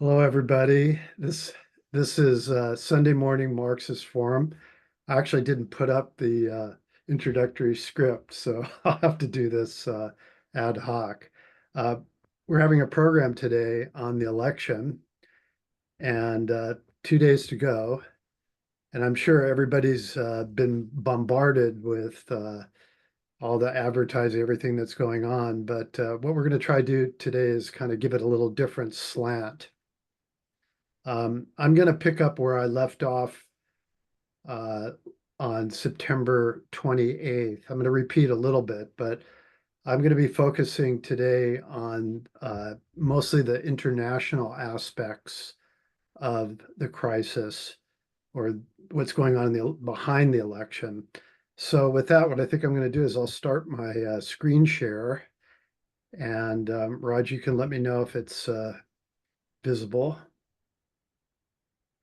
Hello, everybody. This is Sunday Morning Marxist Forum. I actually didn't put up the introductory script, so I'll have to do this ad hoc. Uh, we're having a program today on the election, and 2 days to go. And I'm sure everybody's been bombarded with all the advertising, everything that's going on. But what we're going to try to do today is kind of give it a little different slant. I'm going to pick up where I left off uh, on September 28th. I'm going to repeat a little bit, but I'm going to be focusing today on mostly the international aspects of the crisis or what's going on behind the election. So with that, what I think I'm going to do is I'll start my screen share, and Raj, you can let me know if it's visible.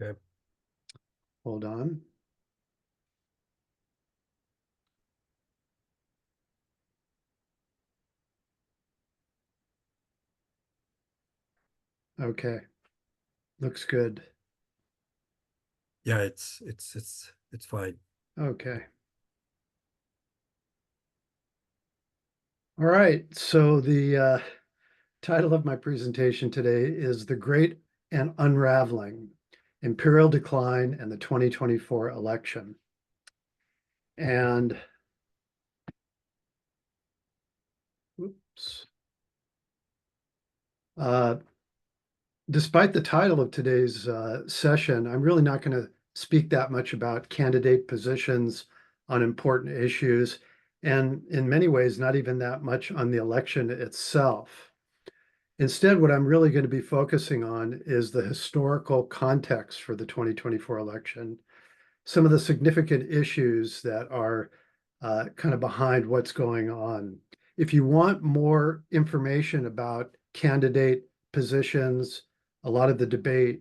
Okay. Hold on. Okay, looks good. Yeah, it's fine. Okay. All right. So the title of my presentation today is The Great and Unraveling, Imperial Decline and the 2024 Election. And oops. Despite the title of today's session, I'm really not going to speak that much about candidate positions on important issues, and in many ways, not even that much on the election itself. Instead, what I'm really going to be focusing on is the historical context for the 2024 election, some of the significant issues that are kind of behind what's going on. If you want more information about candidate positions, a lot of the debate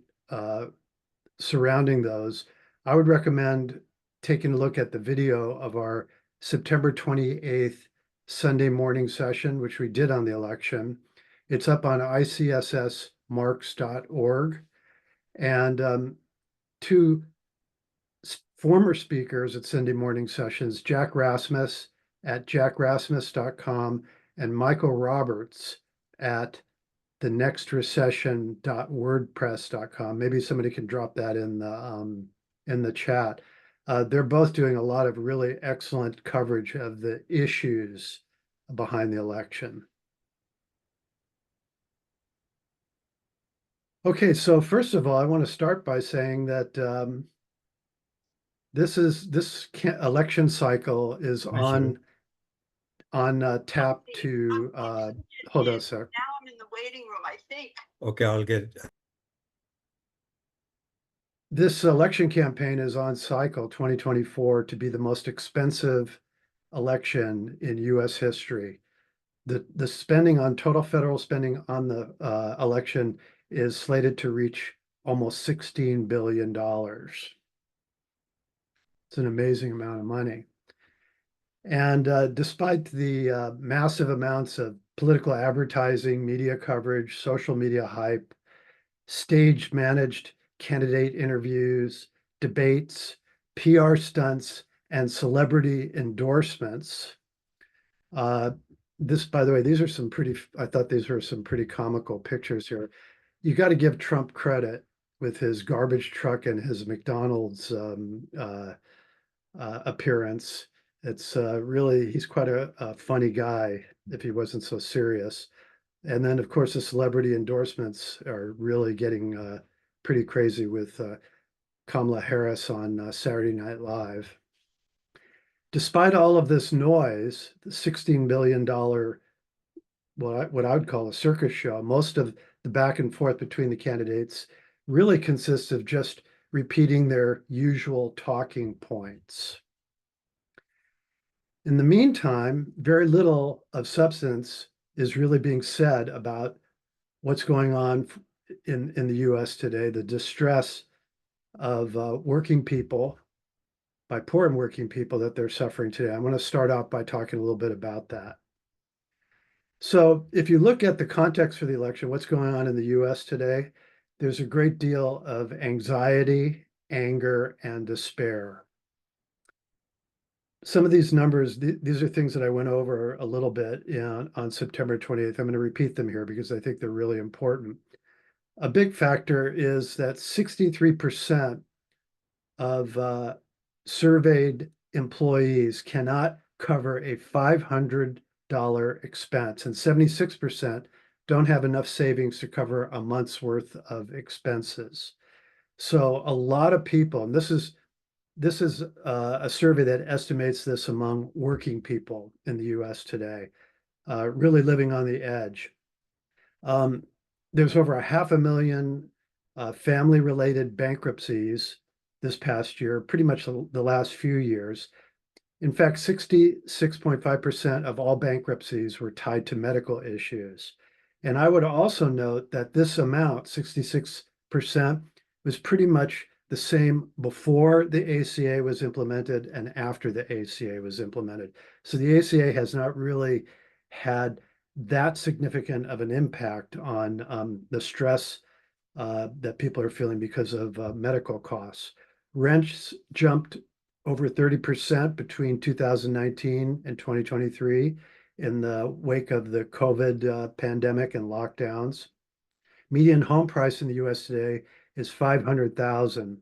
surrounding those, I would recommend taking a look at the video of our September 28th Sunday morning session, which we did on the election. It's up on ICSSmarks.org. And two former speakers at Sunday morning sessions, Jack Rasmus at jackrasmus.com and Michael Roberts at thenextrecession.wordpress.com. Maybe somebody can drop that in the chat. They're both doing a lot of really excellent coverage of the issues behind the election. Okay, so first of all, I want to start by saying that this election cycle is on tap to hold on a sec. Now I'm in the waiting room, I think. Okay, I'll get. This election campaign is on cycle 2024 to be the most expensive election in US history. The spending on total federal spending on the election is slated to reach almost $16 billion. It's an amazing amount of money. And despite the massive amounts of political advertising, media coverage, social media hype, staged managed candidate interviews, debates, PR stunts, and celebrity endorsements. This, by the way, these are some pretty, I thought these were some pretty comical pictures here. You got to give Trump credit with his garbage truck and his McDonald's appearance. It's really, he's quite a funny guy if he wasn't so serious. And then, of course, the celebrity endorsements are really getting pretty crazy with Kamala Harris on Saturday Night Live. Despite all of this noise, the $16 billion, what I would call a circus show, most of the back and forth between the candidates really consists of just repeating their usual talking points. In the meantime, very little of substance is really being said about what's going on in the US today, the distress of working people, by poor and working people that they're suffering today. I'm going to start out by talking a little bit about that. So if you look at the context for the election, what's going on in the US today, there's a great deal of anxiety, anger, and despair. Some of these numbers, these are things that I went over a little bit on September 28th. I'm going to repeat them here because I think they're really important. A big factor is that 63% of surveyed employees cannot cover a $500 expense, and 76% don't have enough savings to cover a month's worth of expenses. So a lot of people, and this is a survey that estimates this among working people in the US today, really living on the edge. There's over 500,000 family-related bankruptcies this past year, pretty much the last few years. In fact, 66.5% of all bankruptcies were tied to medical issues. And I would also note that this amount, 66%, was pretty much the same before the ACA was implemented and after the ACA was implemented. So the ACA has not really had that significant of an impact on the stress that people are feeling because of medical costs. Rents jumped over 30% between 2019 and 2023 in the wake of the COVID pandemic and lockdowns. Median home price in the US today is $500,000,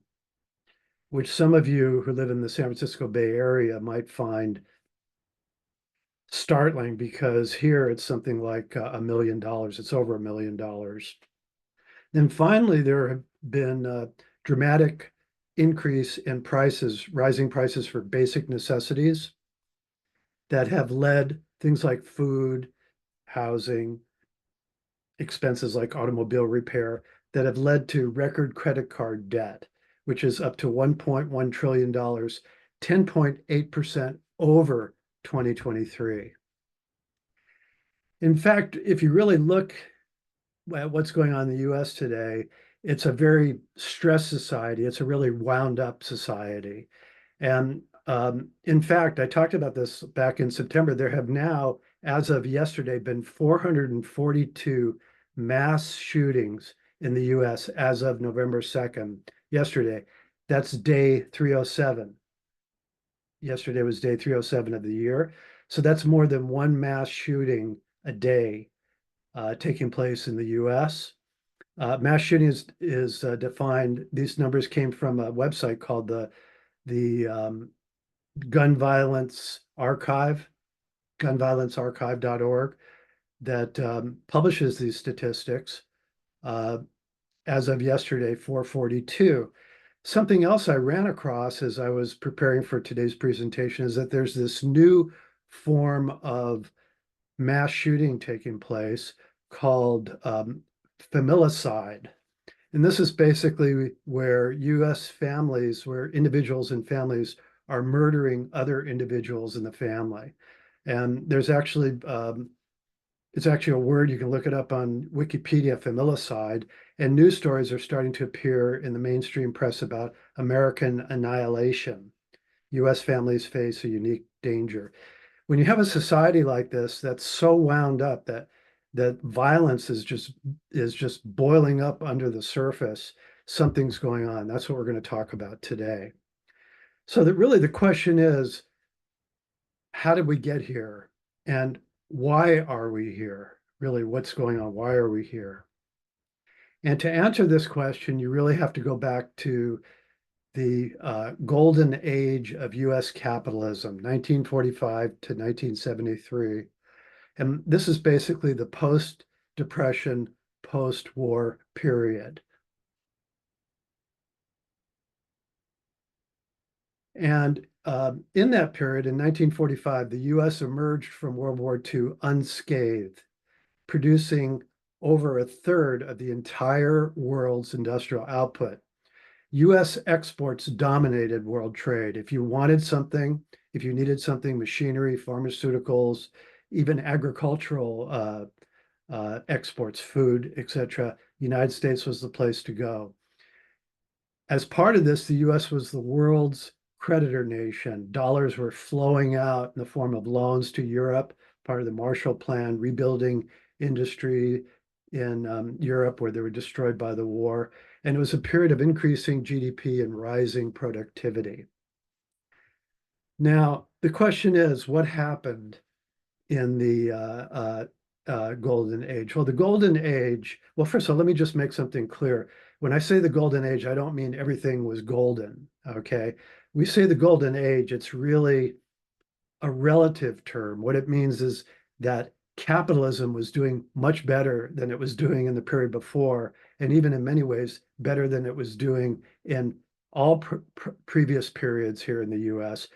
which some of you who live in the San Francisco Bay Area might find startling because here it's something like $1 million. It's over $1 million. Then finally, there have been a dramatic increase in prices, rising prices for basic necessities that have led things like food, housing, expenses like automobile repair that have led to record credit card debt, which is up to $1.1 trillion, 10.8% over 2023. In fact, if you really look at what's going on in the US today, it's a very stressed society. It's a really wound up society. And in fact, I talked about this back in September. There have now, as of yesterday, been 442 mass shootings in the US as of November 2nd, yesterday. That's day 307. Yesterday was day 307 of the year. So that's more than one mass shooting a day taking place in the US. Mass shooting is defined, these numbers came from a website called the Gun Violence Archive, gunviolencearchive.org, that publishes these statistics. As of yesterday, 442. Something else I ran across as I was preparing for today's presentation is that there's this new form of mass shooting taking place called familicide. And this is basically where US families, where individuals and families are murdering other individuals in the family. And there's actually, it's actually a word, you can look it up on Wikipedia, familicide, and news stories are starting to appear in the mainstream press about American annihilation. US families face a unique danger. When you have a society like this that's so wound up that violence is just boiling up under the surface, something's going on. That's what we're going to talk about today. So that really the question is, how did we get here? And why are we here? Really, what's going on? Why are we here? And to answer this question, you really have to go back to the golden age of US capitalism, 1945 to 1973. And this is basically the post-Depression, post-war period. And in that period, in 1945, the US emerged from World War II unscathed, producing over a third of the entire world's industrial output. US exports dominated world trade. If you wanted something, if you needed something, machinery, pharmaceuticals, even agricultural exports, food, etc., United States was the place to go. As part of this, the US was the world's creditor nation. Dollars were flowing out in the form of loans to Europe, part of the Marshall Plan, rebuilding industry, in Europe where they were destroyed by the war. And it was a period of increasing GDP and rising productivity. Now, the question is, what happened in the golden age? Well, the golden age, well, first of all, let me just make something clear. When I say the golden age, I don't mean everything was golden, okay? We say the golden age, it's really a relative term. What it means is that capitalism was doing much better than it was doing in the period before, and even in many ways, better than it was doing in all previous periods here in the US.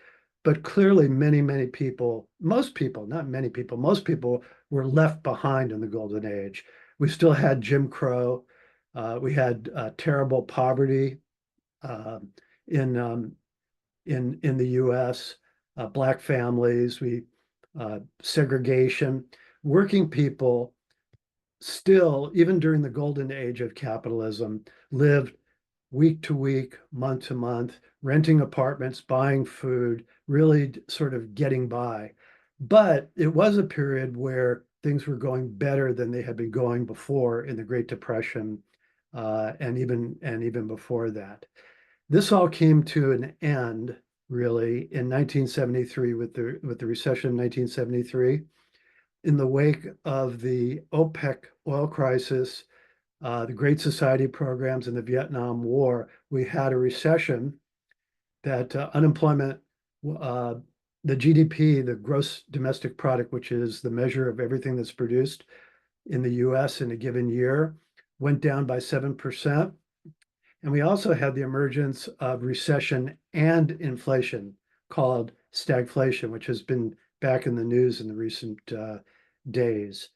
But clearly, many people, most people, not many people, most people were left behind in the golden age. We still had Jim Crow. We had terrible poverty uh, in in the U.S., Black families, segregation, working people still, even during the golden age of capitalism, lived week to week, month to month, renting apartments, buying food, really sort of getting by. But it was a period where things were going better than they had been going before in the Great Depression, and even before that. This all came to an end really in 1973 with the recession in 1973. In the wake of the OPEC oil crisis, the Great Society programs and the Vietnam War, we had a recession that unemployment, uh, the GDP, the gross domestic product, which is the measure of everything that's produced in the US in a given year, went down by 7%. And we also had the emergence of recession and inflation called stagflation, which has been back in the news in the recent days.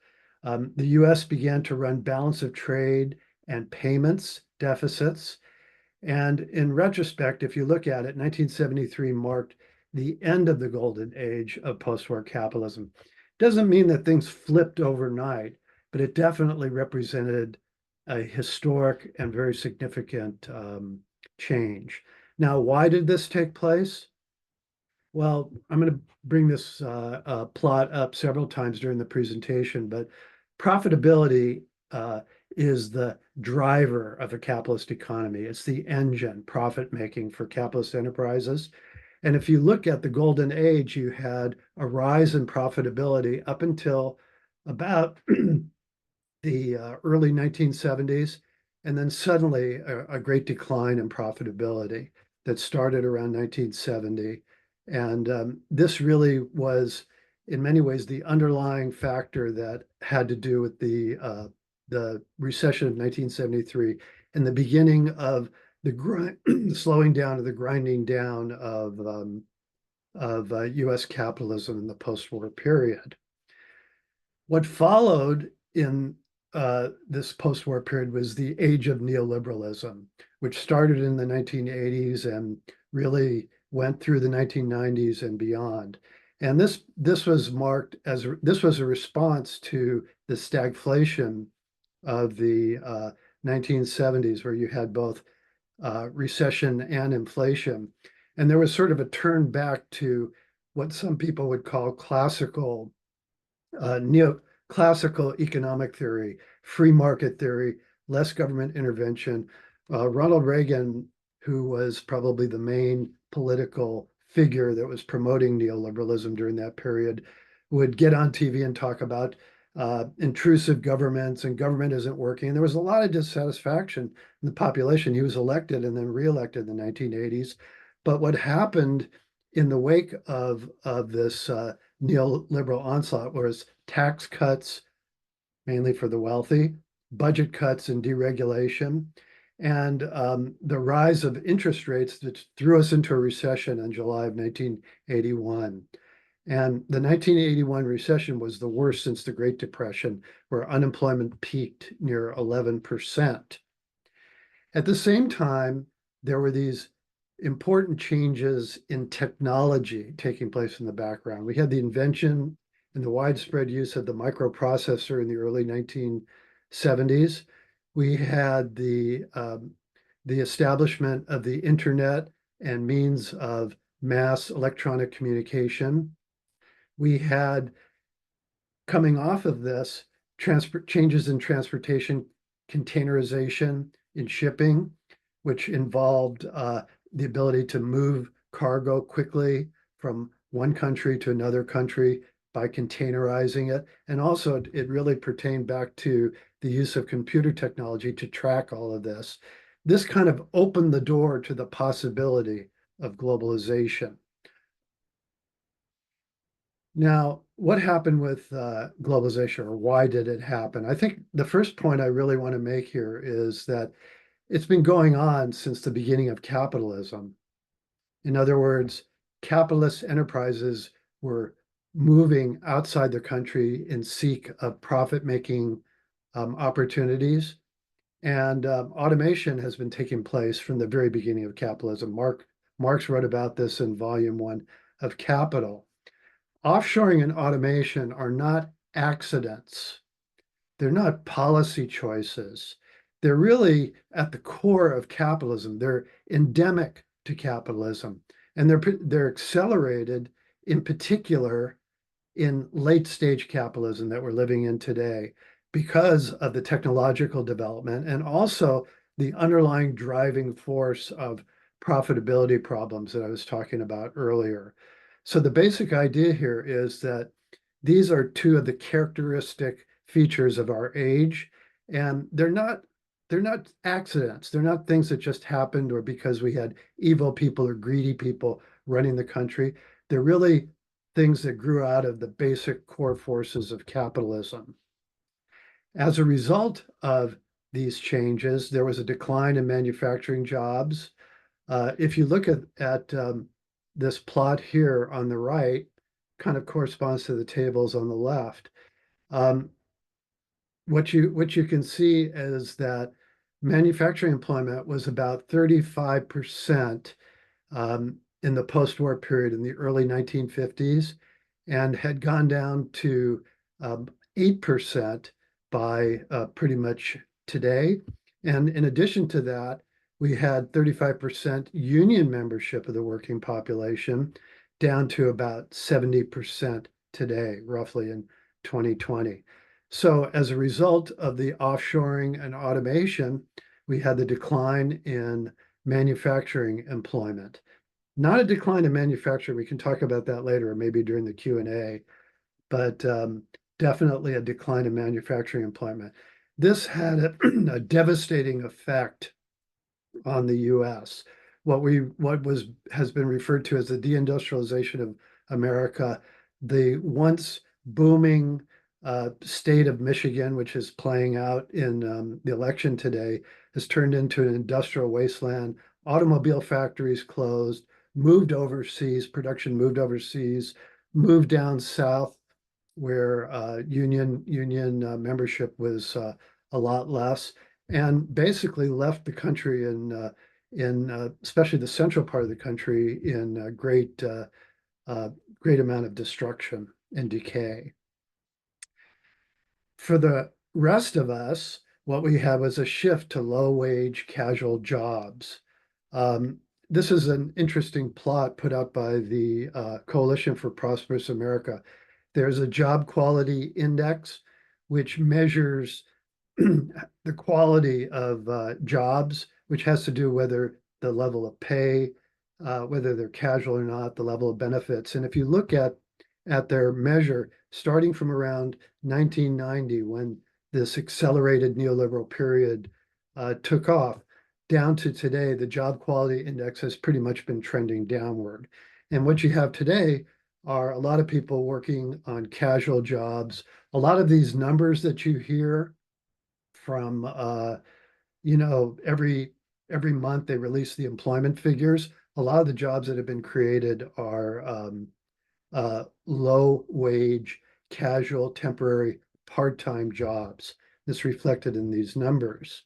The US began to run balance of trade and payments deficits. And in retrospect, if you look at it, 1973 marked the end of the golden age of post-war capitalism. Doesn't mean that things flipped overnight, but it definitely represented a historic and very significant change. Now, why did this take place? Well, I'm going to bring this plot up several times during the presentation, but profitability is the driver of a capitalist economy. It's the engine, profit making for capitalist enterprises. And if you look at the golden age, you had a rise in profitability up until about the early 1970s, and then suddenly a great decline in profitability that started around 1970. And this really was, in many ways, the underlying factor that had to do with the recession of 1973 and the beginning of the slowing down of the grinding down of U.S. capitalism in the post-war period. What followed in this post-war period was the age of neoliberalism, which started in the 1980s and really went through the 1990s and beyond. And this was marked as this was a response to the stagflation of the 1970s, where you had both recession and inflation. And there was sort of a turn back to what some people would call classical neoclassical economic theory, free market theory, less government intervention. Ronald Reagan, who was probably the main political figure that was promoting neoliberalism during that period, would get on TV and talk about intrusive governments and government isn't working. And there was a lot of dissatisfaction in the population. He was elected and then reelected in the 1980s. But what happened in the wake of this neoliberal onslaught was tax cuts, mainly for the wealthy, budget cuts and deregulation, and the rise of interest rates that threw us into a recession in July of 1981. And the 1981 recession was the worst since the Great Depression, where unemployment peaked near 11%. At the same time, there were these important changes in technology taking place in the background. We had the invention and the widespread use of the microprocessor in the early 1970s. We had the establishment of the internet and means of mass electronic communication. We had, coming off of this, changes in transportation, containerization in shipping, which involved the ability to move cargo quickly from one country to another country by containerizing it. And also it really pertained back to the use of computer technology to track all of this. This kind of opened the door to the possibility of globalization. Now, what happened with globalization, or why did it happen? I think the first point I really want to make here is that it's been going on since the beginning of capitalism. In other words, capitalist enterprises were moving outside the country in seek of profit-making opportunities. And automation has been taking place from the very beginning of capitalism. Marx wrote about this in volume 1 of Capital. Offshoring and automation are not accidents. They're not policy choices. They're really at the core of capitalism. They're endemic to capitalism, and they're accelerated in particular in late stage capitalism that we're living in today because of the technological development and also the underlying driving force of profitability problems that I was talking about earlier. So the basic idea here is that these are two of the characteristic features of our age, and they're not accidents. They're not things that just happened or because we had evil people or greedy people running the country. They're really things that grew out of the basic core forces of capitalism. As a result of these changes, there was a decline in manufacturing jobs. If you look at this plot here on the right, kind of corresponds to the tables on the left. What you can see is that manufacturing employment was about 35% in the post-war period in the early 1950s and had gone down to 8% by pretty much today. And in addition to that, we had 35% union membership of the working population down to about 70% today, roughly in 2020. So as a result of the offshoring and automation, we had the decline in manufacturing employment. Not a decline in manufacturing, we can talk about that later, or maybe during the Q&A, but definitely a decline in manufacturing employment. This had a devastating effect on the US. Has been referred to as the deindustrialization of America, the once booming state of Michigan, which is playing out in the election today, has turned into an industrial wasteland. Automobile factories closed, moved overseas, production moved overseas, moved down south where union membership was a lot less, and basically left the country in especially the central part of the country in a great amount of destruction and decay. For the rest of us, what we have is a shift to low-wage casual jobs. This is an interesting plot put out by the Coalition for Prosperous America. There's a job quality index, which measures the quality of jobs, which has to do whether the level of pay, whether they're casual or not, the level of benefits. And if you look at their measure, starting from around 1990, when this accelerated neoliberal period took off, down to today, the job quality index has pretty much been trending downward. And what you have today are a lot of people working on casual jobs. A lot of these numbers that you hear from, every month they release the employment figures. A lot of the jobs that have been created are low wage, casual, temporary, part-time jobs. This reflected in these numbers.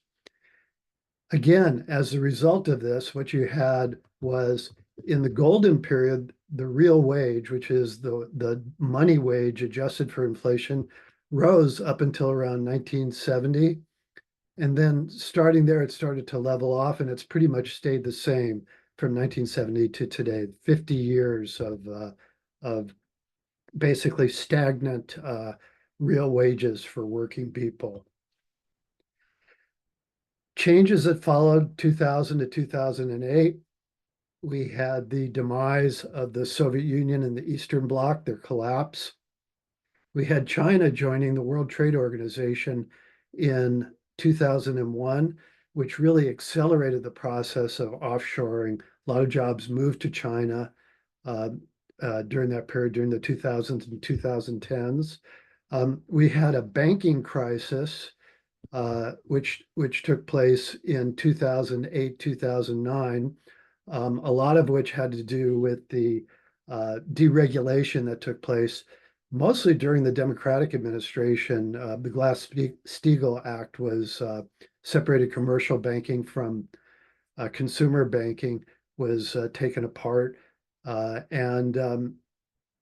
Again, as a result of this, what you had was in the golden period, the real wage, which is the money wage adjusted for inflation, rose up until around 1970. And then starting there, it started to level off, and it's pretty much stayed the same from 1970 to today, 50 years of basically stagnant real wages for working people. Changes that followed 2000 to 2008. We had the demise of the Soviet Union and the Eastern Bloc, their collapse. We had China joining the World Trade Organization in 2001, which really accelerated the process of offshoring. A lot of jobs moved to China during that period, during the 2000s and 2010s. We had a banking crisis, which took place in 2008, 2009, a lot of which had to do with the deregulation that took place mostly during the Democratic administration. The Glass-Steagall Act was separated commercial banking from consumer banking, was taken apart, and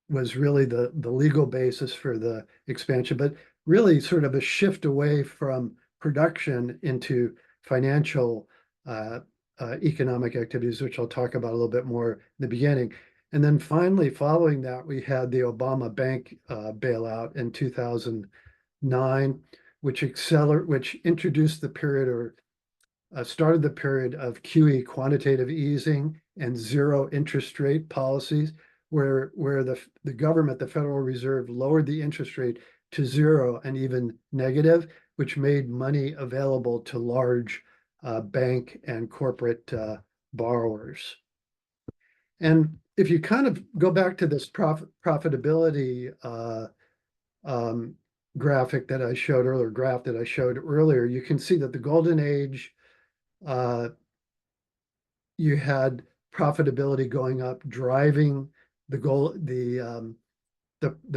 was really the legal basis for the expansion, but really sort of a shift away from production into financial economic activities, which I'll talk about a little bit more in the beginning. And then finally, following that, we had the Obama bank bailout in 2009, which introduced the period, or started the period of QE, quantitative easing, and zero interest rate policies, where the government, the Federal Reserve, lowered the interest rate to zero and even negative, which made money available to large bank and corporate borrowers. And if you kind of go back to this profitability graphic that I showed earlier, graph that I showed earlier, you can see that the golden age, you had profitability going up, driving the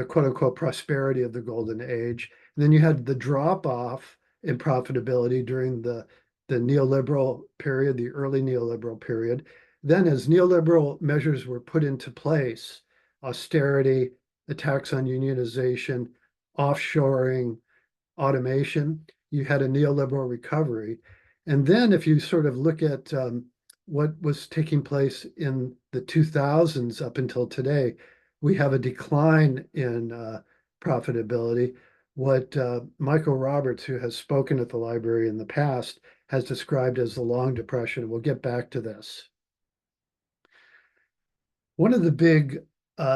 quote unquote prosperity of the golden age. And then you had the drop off in profitability during the neoliberal period, the early neoliberal period. Then as neoliberal measures were put into place, austerity, attacks on unionization, offshoring, automation, you had a neoliberal recovery. And then if you sort of look at what was taking place in the 2000s up until today, we have a decline in profitability. What Michael Roberts, who has spoken at the library in the past, has described as the long depression. We'll get back to this. One of the big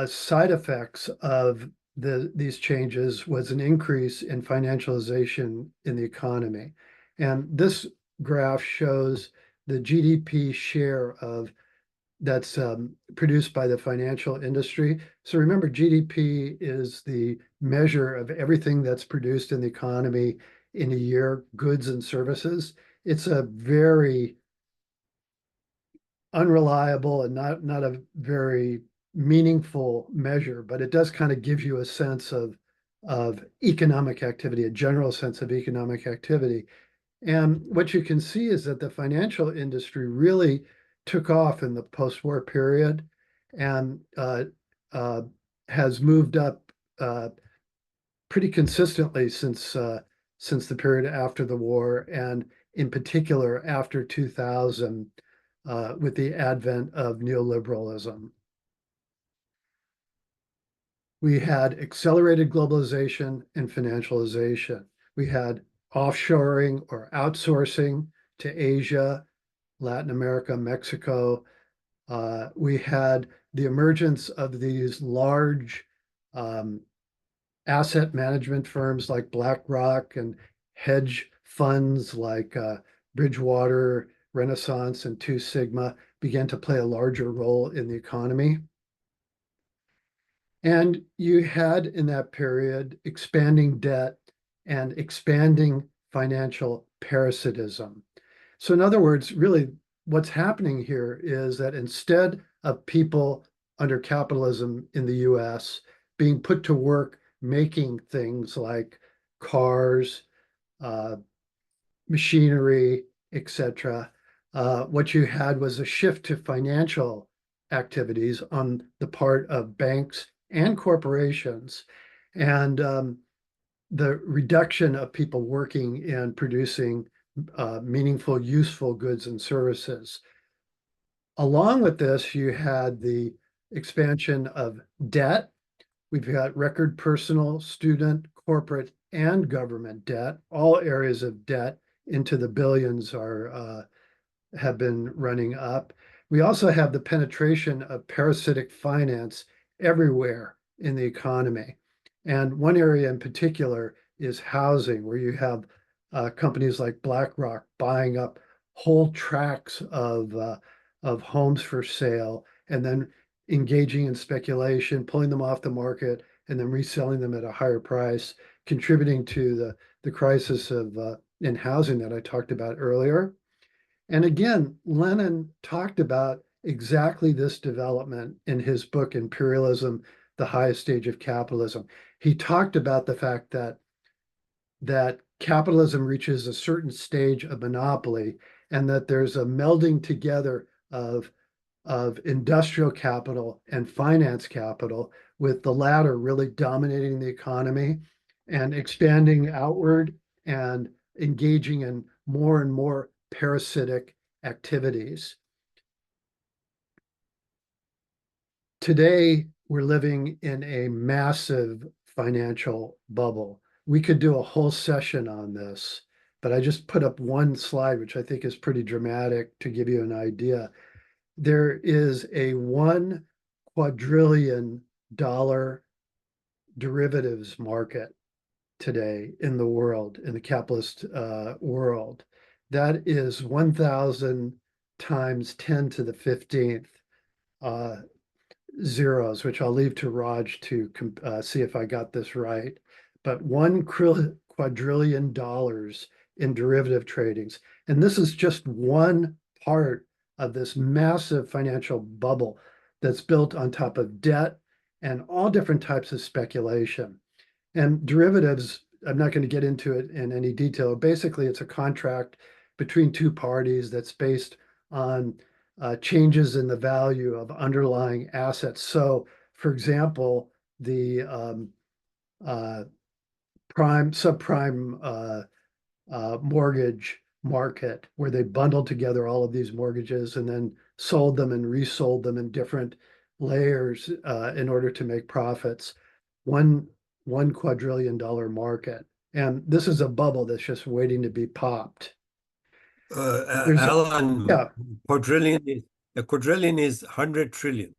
side effects of these changes was an increase in financialization in the economy. And this graph shows the GDP share that's produced by the financial industry. So remember, GDP is the measure of everything that's produced in the economy in a year, goods and services. It's a very unreliable and not a very meaningful measure, but it does kind of give you a sense of economic activity, a general sense of economic activity. And what you can see is that the financial industry really took off in the post-war period and has moved up pretty consistently since the period after the war, and in particular after 2000, with the advent of neoliberalism. We had accelerated globalization and financialization. We had offshoring or outsourcing to Asia, Latin America, Mexico. We had the emergence of these large asset management firms like BlackRock, and hedge funds like Bridgewater, Renaissance, and Two Sigma began to play a larger role in the economy. And you had in that period expanding debt and expanding financial parasitism. So in other words, really what's happening here is that instead of people under capitalism in the US being put to work making things like cars, machinery, etc., what you had was a shift to financial activities on the part of banks and corporations, and the reduction of people working and producing meaningful, useful goods and services. Along with this, you had the expansion of debt. We've got record personal, student, corporate and government debt. All areas of debt into the billions have been running up. We also have the penetration of parasitic finance everywhere in the economy. And one area in particular is housing, where you have companies like BlackRock buying up whole tracts of homes for sale and then engaging in speculation, pulling them off the market, and then reselling them at a higher price, contributing to the crisis of in housing that I talked about earlier. And again, Lenin talked about exactly this development in his book, Imperialism, the Highest Stage of Capitalism. He talked about the fact that capitalism reaches a certain stage of monopoly and that there's a melding together of industrial capital and finance capital, with the latter really dominating the economy and expanding outward and engaging in more and more parasitic activities. Today, we're living in a massive financial bubble. We could do a whole session on this, but I just put up one slide, which I think is pretty dramatic to give you an idea. There is a $1 quadrillion derivatives market today in the world, in the capitalist world. That is 1,000 times 10 to the 15th zeros, which I'll leave to Raj to see if I got this right. But $1 quadrillion in derivative tradings. And this is just one part of this massive financial bubble that's built on top of debt and all different types of speculation. And derivatives, I'm not going to get into it in any detail. Basically, it's a contract between two parties that's based on changes in the value of underlying assets. So, for example, the subprime mortgage market, where they bundled together all of these mortgages and then sold them and resold them in different layers in order to make profits. One quadrillion dollar market. And this is a bubble that's just waiting to be popped. Alan, Yeah. a quadrillion is 100 trillion.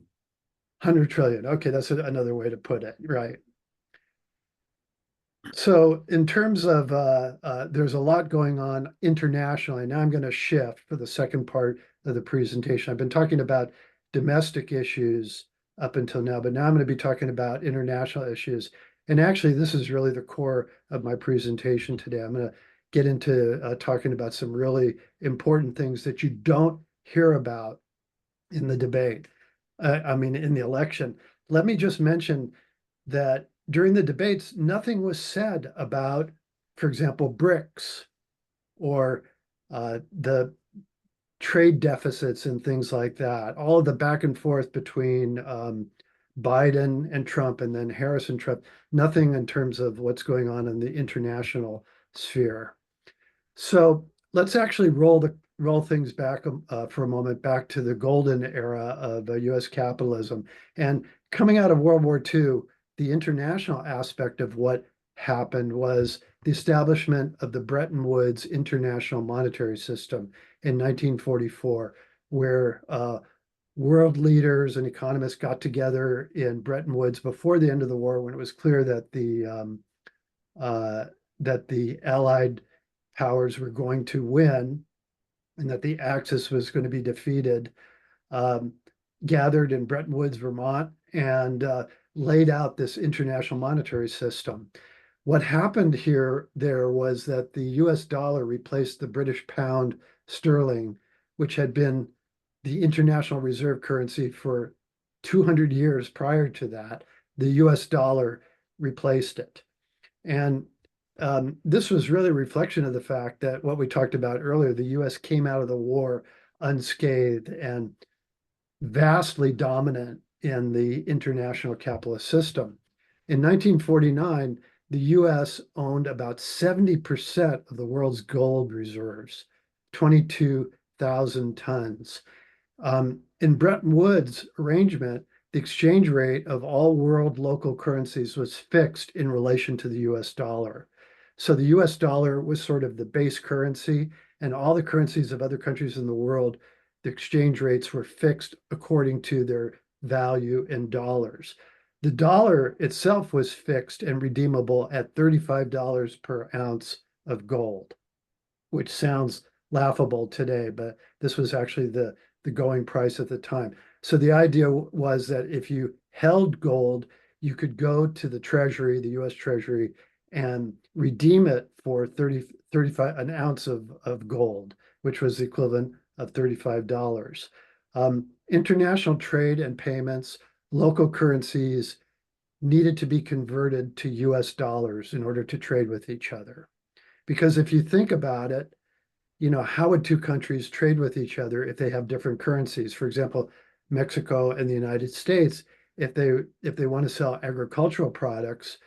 100 trillion. Okay, that's another way to put it, right? So in terms of, there's a lot going on internationally. Now I'm going to shift for the second part of the presentation. I've been talking about domestic issues up until now, but now I'm going to be talking about international issues. And actually, this is really the core of my presentation today. I'm going to get into talking about some really important things that you don't hear about in the debate. In the election. Let me just mention that during the debates, nothing was said about, for example, BRICS or the trade deficits and things like that. All of the back and forth between Biden and Trump, and then Harris and Trump, nothing in terms of what's going on in the international sphere. So let's actually roll things back for a moment, back to the golden era of US capitalism. And coming out of World War II, the international aspect of what happened was the establishment of the Bretton Woods International Monetary System in 1944, where world leaders and economists got together in Bretton Woods before the end of the war, when it was clear that the Allied powers were going to win and that the Axis was going to be defeated, gathered in Bretton Woods, Vermont, and laid out this international monetary system. What happened there was that the US dollar replaced the British pound sterling, which had been the international reserve currency for 200 years prior to that. The US dollar replaced it. And this was really a reflection of the fact that what we talked about earlier, the US came out of the war unscathed and vastly dominant in the international capitalist system. In 1949, the US owned about 70% of the world's gold reserves, 22,000 tons. In Bretton Woods arrangement, the exchange rate of all world local currencies was fixed in relation to the US dollar. So the US dollar was sort of the base currency, and all the currencies of other countries in the world, the exchange rates were fixed according to their value in dollars. The dollar itself was fixed and redeemable at $35 per ounce of gold, which sounds laughable today, but this was actually the going price at the time. So the idea was that if you held gold, you could go to the Treasury, the US Treasury, and redeem it for 35 an ounce of gold, which was the equivalent of $35. International trade and payments, local currencies needed to be converted to US dollars in order to trade with each other. Because if you think about it, how would two countries trade with each other if they have different currencies? For example, Mexico and the United States, if they want to sell agricultural products,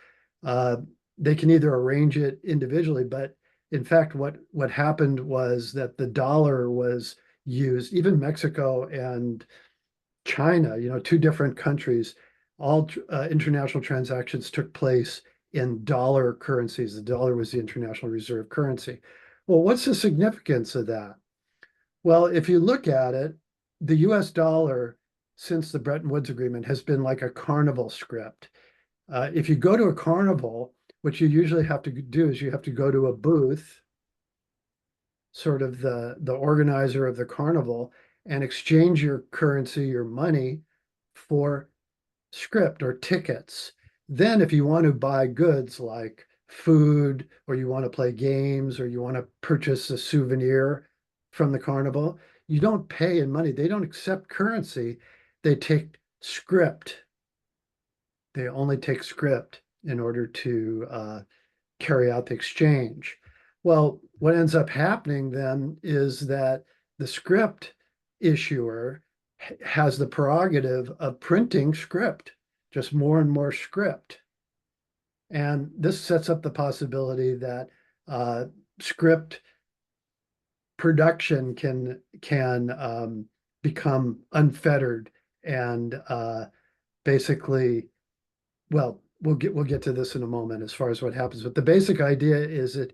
they can either arrange it individually, but in fact, what happened was that the dollar was used, even Mexico and China, two different countries, all international transactions took place in dollar currencies. The dollar was the international reserve currency. Well, what's the significance of that? Well, if you look at it, the US dollar since the Bretton Woods Agreement has been like a carnival script. If you go to a carnival, what you usually have to do is you have to go to a booth, sort of the organizer of the carnival, and exchange your currency, your money, for script or tickets. Then if you want to buy goods like food, or you want to play games, or you want to purchase a souvenir from the carnival, you don't pay in money. They don't accept currency. They take script. They only take script in order to carry out the exchange. Well, what ends up happening then is that the script issuer has the prerogative of printing script, just more and more script. And this sets up the possibility that script production can become unfettered and basically, well, we'll get to this in a moment as far as what happens. But the basic idea is that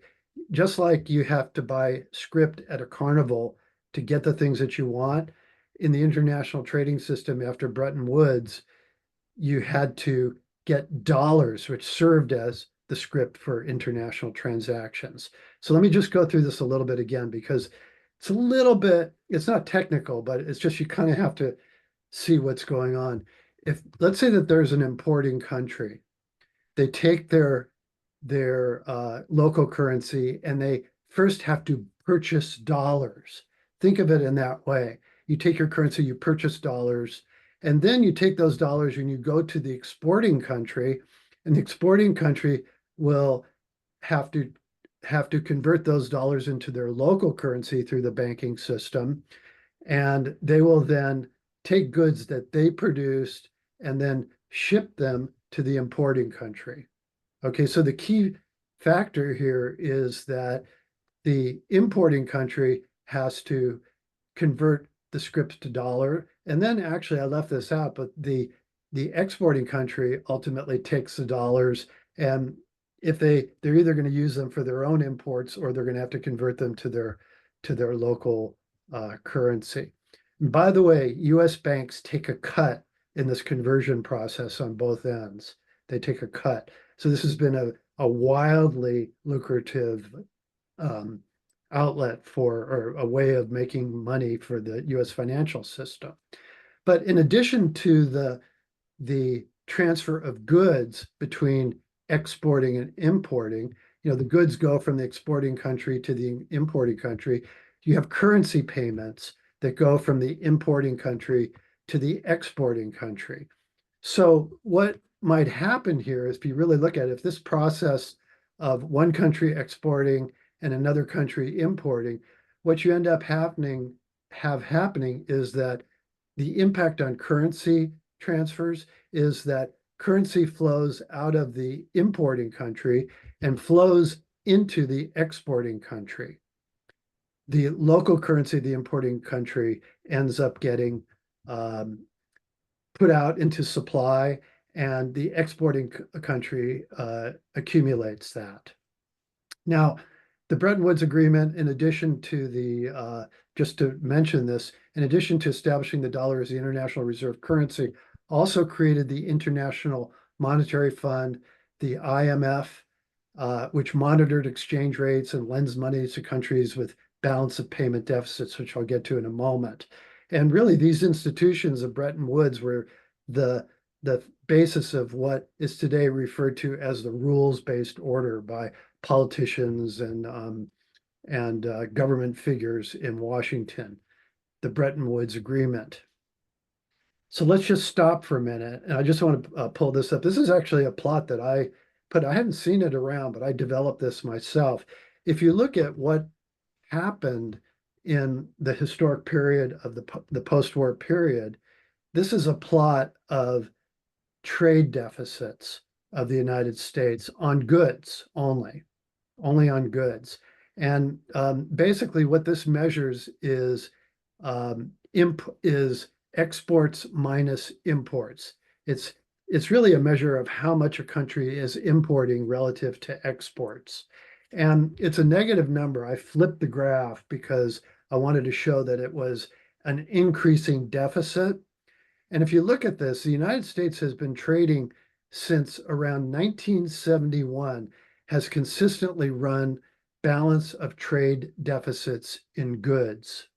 just like you have to buy script at a carnival to get the things that you want, in the international trading system after Bretton Woods, you had to get dollars, which served as the script for international transactions. So let me just go through this a little bit again, because it's not technical, but it's just you kind of have to see what's going on. If let's say that there's an importing country, they take their local currency and they first have to purchase dollars. Think of it in that way. You take your currency, you purchase dollars, and then you take those dollars and you go to the exporting country, and the exporting country will have to convert those dollars into their local currency through the banking system. And they will then take goods that they produced and then ship them to the importing country. Okay, so the key factor here is that the importing country has to convert the script to dollar. And then actually I left this out, but the exporting country ultimately takes the dollars, and if they're either going to use them for their own imports, or they're going to have to convert them to their local currency. And by the way, US banks take a cut in this conversion process on both ends. They take a cut. So this has been a wildly lucrative outlet or a way of making money for the US financial system. But in addition to the transfer of goods between exporting and importing, the goods go from the exporting country to the importing country. You have currency payments that go from the importing country to the exporting country. So what might happen here is, if you really look at it, if this process of one country exporting and another country importing, what you end up happening is that the impact on currency transfers is that currency flows out of the importing country and flows into the exporting country. The local currency of the importing country ends up getting put out into supply, and the exporting country accumulates that. Now, the Bretton Woods Agreement, in addition to the, just to mention this, in addition to establishing the dollar as the international reserve currency, also created the International Monetary Fund, the IMF, which monitored exchange rates and lends money to countries with balance of payment deficits, which I'll get to in a moment. And really, these institutions of Bretton Woods were the basis of what is today referred to as the rules-based order by politicians and government figures in Washington, the Bretton Woods Agreement. So let's just stop for a minute. And I just want to pull this up. This is actually a plot that I put. I hadn't seen it around, but I developed this myself. If you look at what happened in the historic period of the post-war period, this is a plot of trade deficits of the United States on goods only on goods. And basically what this measures is exports minus imports. It's really a measure of how much a country is importing relative to exports. And it's a negative number. I flipped the graph because I wanted to show that it was an increasing deficit. And if you look at this, the United States has been trading since around 1971, has consistently run balance of trade deficits in goods.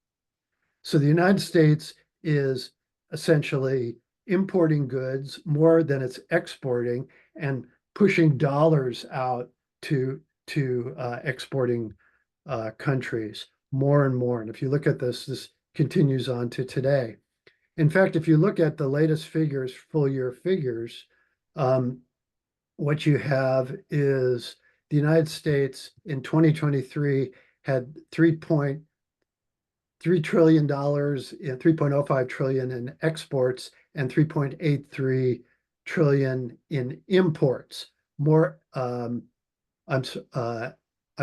So the United States is essentially importing goods more than it's exporting and pushing dollars out to exporting countries more and more. And if you look at this, this continues on to today. In fact, if you look at the latest figures, full year figures, what you have is the United States in 2023 had $3.3 trillion, 3.05 trillion in exports and 3.83 trillion in imports. More, I'm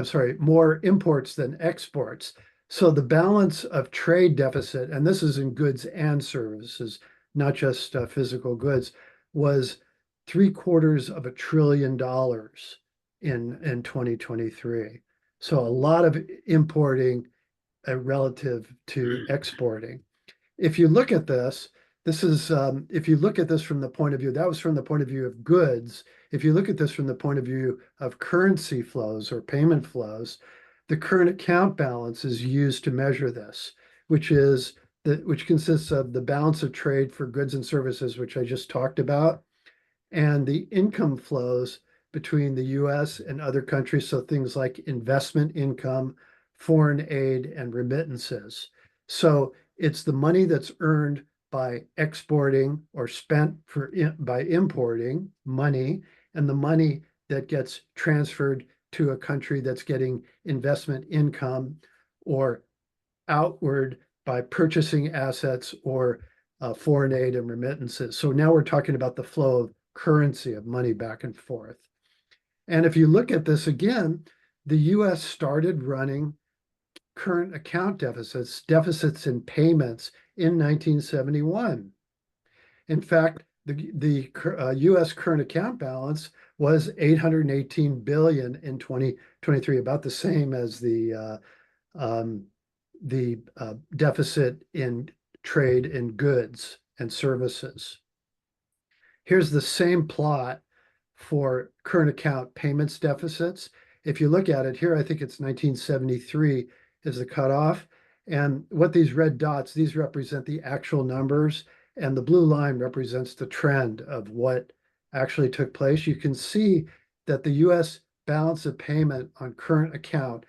sorry, more imports than exports. So the balance of trade deficit, and this is in goods and services, not just physical goods, was $750 billion in 2023. So a lot of importing relative to exporting. If you look at this, this is, if you look at this from the point of view, that was from the point of view of goods. If you look at this from the point of view of currency flows or payment flows, the current account balance is used to measure this, which consists of the balance of trade for goods and services, which I just talked about, and the income flows between the US and other countries. So things like investment income, foreign aid, and remittances. So it's the money that's earned by exporting or spent by importing money, and the money that gets transferred to a country that's getting investment income or outward by purchasing assets or foreign aid and remittances. So now we're talking about the flow of currency, of money back and forth. And if you look at this again, the US started running current account deficits in payments in 1971. In fact, the US current account balance was $818 billion in 2023, about the same as the deficit in trade in goods and services. Here's the same plot for current account payments deficits. If you look at it here, I think it's 1973 is the cutoff. And what these red dots, these represent the actual numbers, and the blue line represents the trend of what actually took place. You can see that the US balance of payment on current account,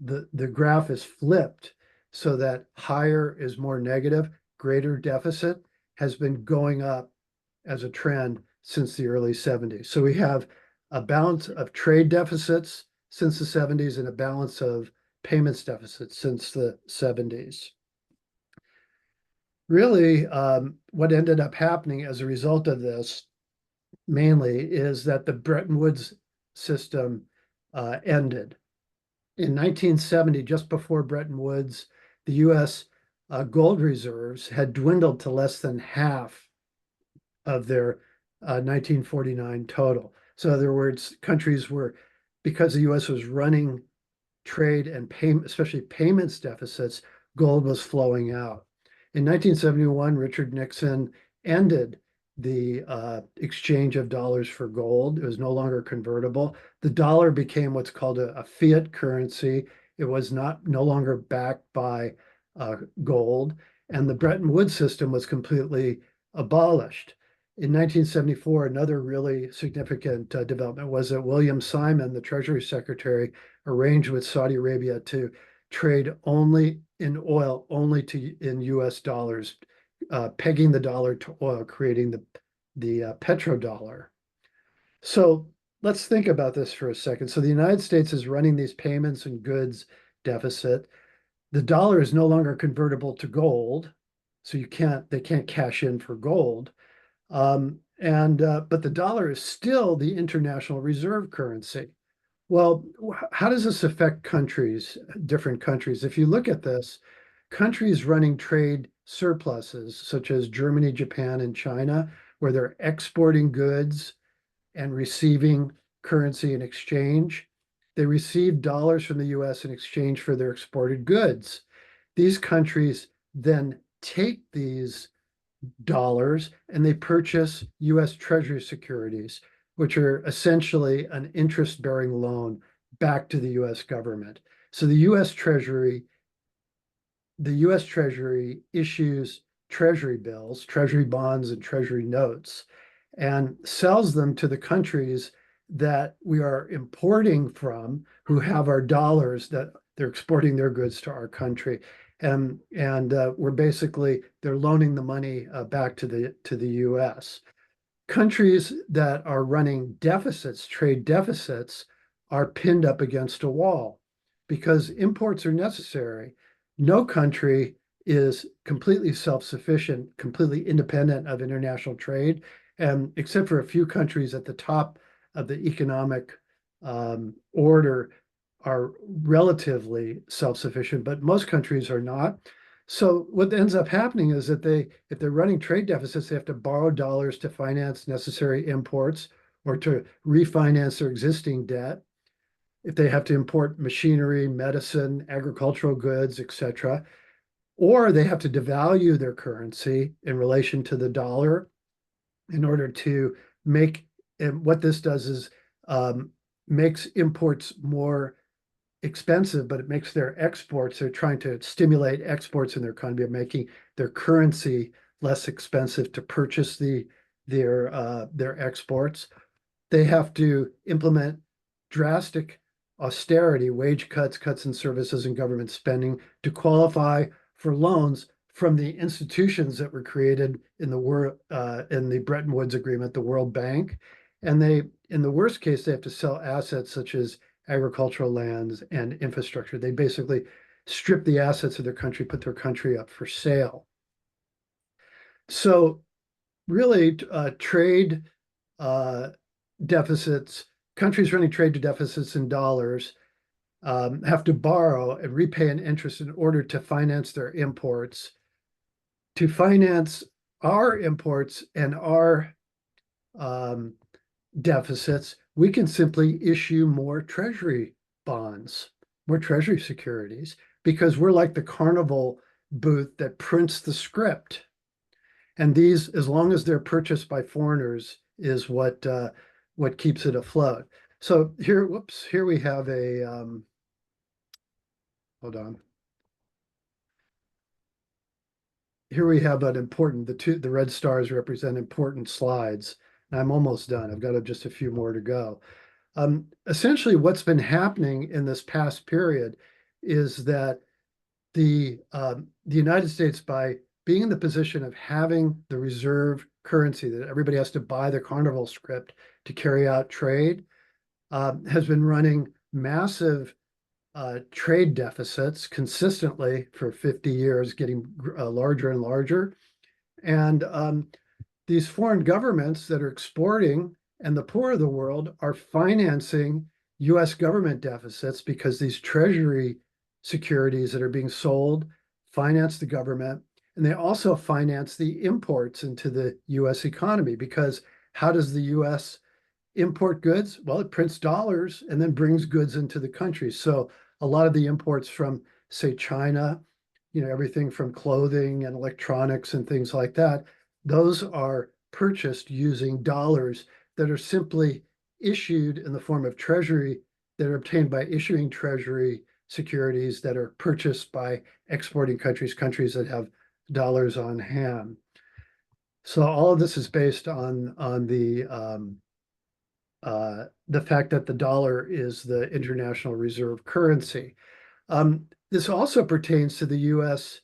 the graph is flipped so that higher is more negative, greater deficit has been going up as a trend since the early 70s. So we have a balance of trade deficits since the 70s and a balance of payments deficits since the 70s. Really, what ended up happening as a result of this mainly is that the Bretton Woods system ended. In 1970, just before Bretton Woods, the US gold reserves had dwindled to less than half of their 1949 total. So in other words, countries were, because the US was running trade and payment, especially payments deficits, gold was flowing out. In 1971, Richard Nixon ended the exchange of dollars for gold. It was no longer convertible. The dollar became what's called a fiat currency. It was no longer backed by gold, and the Bretton Woods system was completely abolished. In 1974, another really significant development was that William Simon, the Treasury Secretary, arranged with Saudi Arabia to trade only in oil, only in US dollars, pegging the dollar to oil, creating the petrodollar. So let's think about this for a second. So the United States is running these payments and goods deficit. The dollar is no longer convertible to gold, so they can't cash in for gold. But the dollar is still the international reserve currency. Well, how does this affect different countries? If you look at this, countries running trade surpluses, such as Germany, Japan, and China, where they're exporting goods and receiving currency in exchange, they receive dollars from the US in exchange for their exported goods. These countries then take these dollars and they purchase US Treasury securities, which are essentially an interest-bearing loan back to the US government. So the US Treasury issues Treasury bills, Treasury bonds, and Treasury notes, and sells them to the countries that we are importing from, who have our dollars, that they're exporting their goods to our country. And they're loaning the money back to the US. Countries that are running deficits, trade deficits, are pinned up against a wall because imports are necessary. No country is completely self-sufficient, completely independent of international trade, and except for a few countries at the top of the economic order are relatively self-sufficient, but most countries are not. So what ends up happening is that if they're running trade deficits, they have to borrow dollars to finance necessary imports or to refinance their existing debt. If they have to import machinery, medicine, agricultural goods, etc., or they have to devalue their currency in relation to the dollar in order to make, and what this does is makes imports more expensive, but it makes their exports, they're trying to stimulate exports in their economy, making their currency less expensive to purchase their exports. They have to implement drastic austerity, wage cuts, cuts in services and government spending to qualify for loans from the institutions that were created in the Bretton Woods Agreement, the World Bank. And in the worst case, they have to sell assets such as agricultural lands and infrastructure. They basically strip the assets of their country, put their country up for sale. So really, trade deficits, countries running trade deficits in dollars have to borrow and repay an interest in order to finance their imports. To finance our imports and our deficits, we can simply issue more treasury bonds, more treasury securities, because we're like the carnival booth that prints the script. And these, as long as they're purchased by foreigners, is what keeps it afloat. So here we have a, hold on. Here we have an important, the red stars represent important slides. And I'm almost done. I've got just a few more to go. Essentially, what's been happening in this past period is that the United States, by being in the position of having the reserve currency that everybody has to buy the carnival script to carry out trade, has been running massive trade deficits consistently for 50 years, getting larger and larger. And these foreign governments that are exporting and the poor of the world are financing US government deficits because these treasury securities that are being sold finance the government. And they also finance the imports into the US economy, because how does the US import goods? Well, it prints dollars and then brings goods into the country. So a lot of the imports from, say, China, everything from clothing and electronics and things like that, those are purchased using dollars that are simply issued in the form of treasury, that are obtained by issuing treasury securities that are purchased by exporting countries that have dollars on hand. So all of this is based on the fact that the dollar is the international reserve currency. This also pertains to the U.S.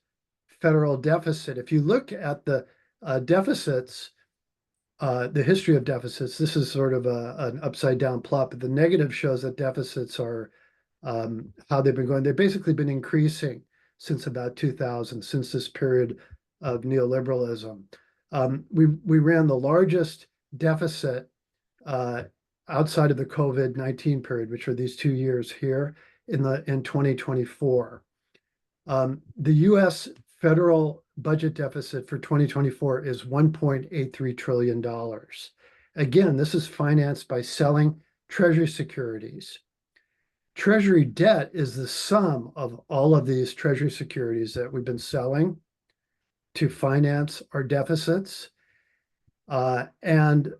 federal deficit. If you look at the deficits, the history of deficits, this is sort of an upside down plot, but the negative shows that deficits are how they've been going. They've basically been increasing since about 2000, since this period of neoliberalism. We ran the largest deficit outside of the COVID-19 period, which are these 2 years here in 2024. The US federal budget deficit for 2024 is $1.83 trillion. Again, this is financed by selling treasury securities. Treasury debt is the sum of all of these treasury securities that we've been selling to finance our deficits. And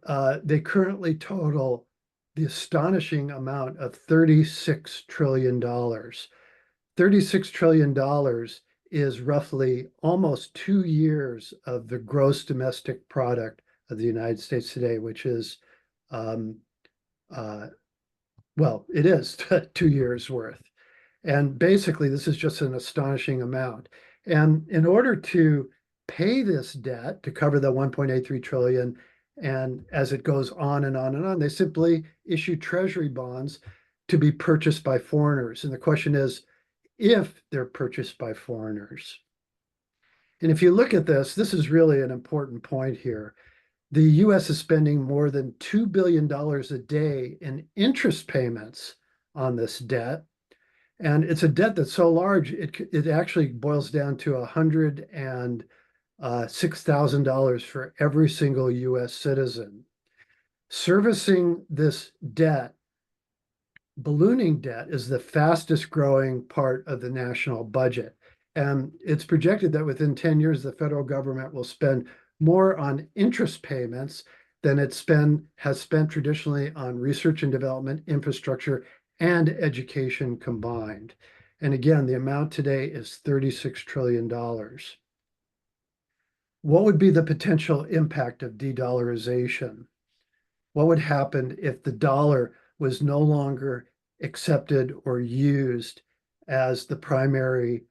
they currently total the astonishing amount of $36 trillion. $36 trillion is roughly almost 2 years of the gross domestic product of the United States today, which is, well, it is 2 years worth. And basically, this is just an astonishing amount. And in order to pay this debt, to cover the 1.83 trillion, and as it goes on and on and on, they simply issue treasury bonds to be purchased by foreigners. And the question is, if they're purchased by foreigners. And if you look at this, this is really an important point here. The US is spending more than $2 billion a day in interest payments on this debt. And it's a debt that's so large, it actually boils down to $106,000 for every single US citizen. Servicing this debt, ballooning debt, is the fastest growing part of the national budget. And it's projected that within 10 years, the federal government will spend more on interest payments than it has spent traditionally on research and development, infrastructure, and education combined. And again, the amount today is $36 trillion. What would be the potential impact of de-dollarization? What would happen if the dollar was no longer accepted or used as the primary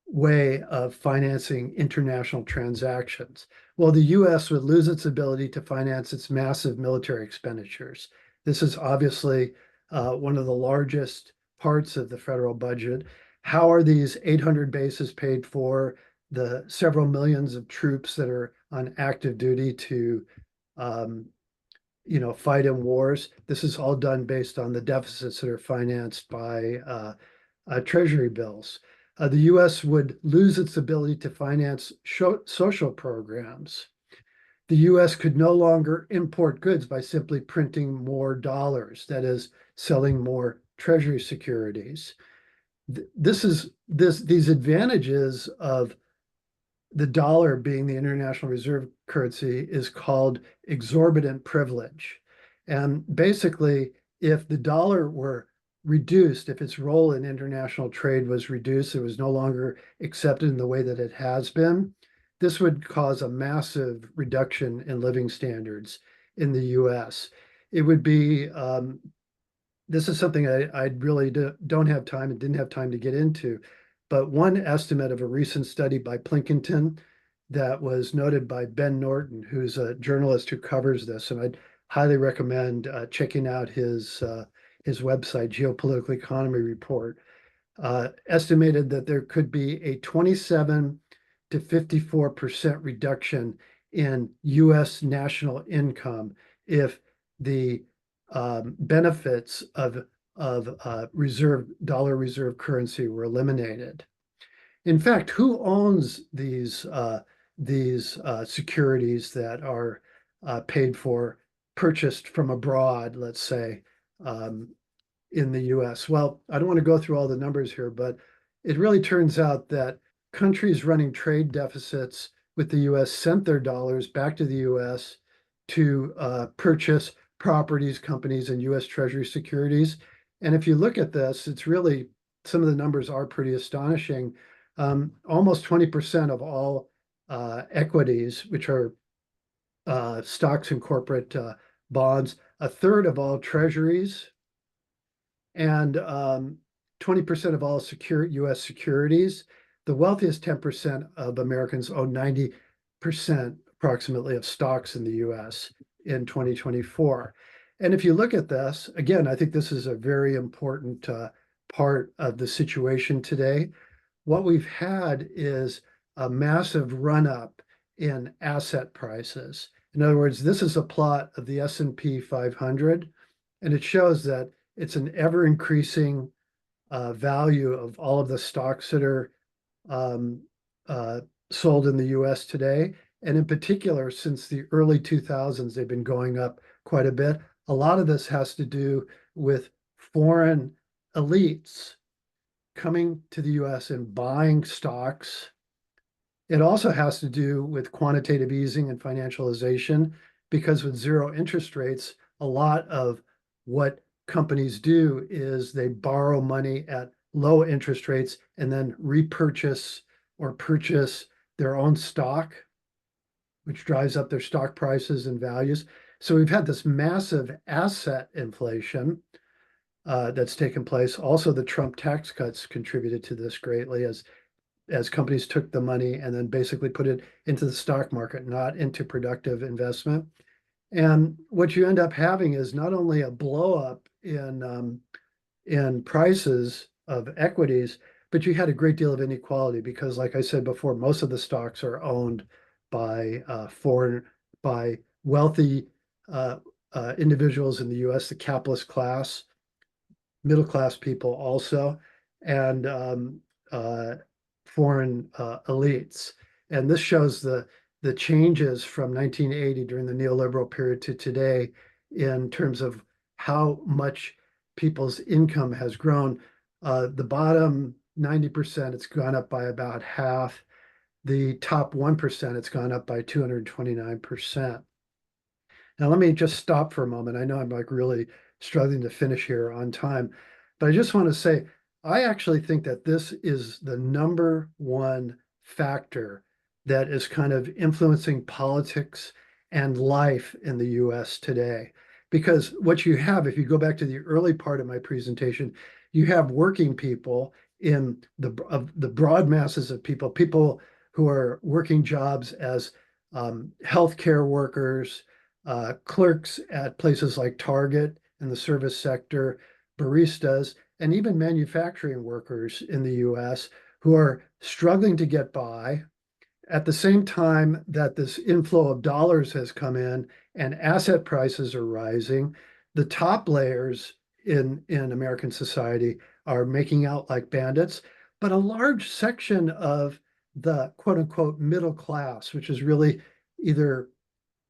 way of financing international transactions? Well, the US would lose its ability to finance its massive military expenditures. This is obviously one of the largest parts of the federal budget. How are these 800 bases paid for? The several millions of troops that are on active duty to fight in wars. This is all done based on the deficits that are financed by treasury bills. The US would lose its ability to finance social programs. The US could no longer import goods by simply printing more dollars, that is, selling more treasury securities. These advantages of the dollar being the international reserve currency is called exorbitant privilege. And basically, if the dollar were reduced, if its role in international trade was reduced, it was no longer accepted in the way that it has been, this would cause a massive reduction in living standards in the US. It would be, this is something I really don't have time and didn't have time to get into, but one estimate of a recent study by Plinkington that was noted by Ben Norton, who's a journalist who covers this, and I'd highly recommend checking out his website, Geopolitical Economy Report, estimated that there could be a 27 to 54% reduction in US national income if the benefits of dollar reserve currency were eliminated. In fact, who owns these securities that are paid for, purchased from abroad, let's say, in the US? Well, I don't want to go through all the numbers here, but it really turns out that countries running trade deficits with the US sent their dollars back to the US to purchase properties, companies, and US Treasury securities. And if you look at this, it's really, some of the numbers are pretty astonishing. Almost 20% of all equities, which are stocks and corporate bonds, a third of all treasuries, and 20% of all US securities. The wealthiest 10% of Americans own 90% approximately of stocks in the US in 2024. And if you look at this, again, I think this is a very important part of the situation today. What we've had is a massive run up in asset prices. In other words, this is a plot of the S&P 500, and it shows that it's an ever increasing value of all of the stocks that are sold in the US today. And in particular, since the early 2000s, they've been going up quite a bit. A lot of this has to do with foreign elites coming to the US and buying stocks. It also has to do with quantitative easing and financialization, because with zero interest rates, a lot of what companies do is they borrow money at low interest rates and then repurchase or purchase their own stock, which drives up their stock prices and values. So we've had this massive asset inflation that's taken place. Also, the Trump tax cuts contributed to this greatly, as companies took the money and then basically put it into the stock market, not into productive investment. And what you end up having is not only a blow up in prices of equities, but you had a great deal of inequality because, like I said before, most of the stocks are owned by by wealthy individuals in the U.S., the capitalist class, middle class people also, and foreign elites. And this shows the changes from 1980 during the neoliberal period to today in terms of how much people's income has grown. The bottom 90%, it's gone up by about half. The top 1%, it's gone up by 229%. Now, let me just stop for a moment. I know I'm like really struggling to finish here on time, but I just want to say, I actually think that this is the number one factor that is kind of influencing politics and life in the US today. Because what you have, if you go back to the early part of my presentation, you have working people in the broad masses of people, people who are working jobs as healthcare workers, clerks at places like Target in the service sector, baristas, and even manufacturing workers in the US who are struggling to get by. At the same time that this inflow of dollars has come in and asset prices are rising, the top layers in American society are making out like bandits. But a large section of the quote unquote middle class, which is really either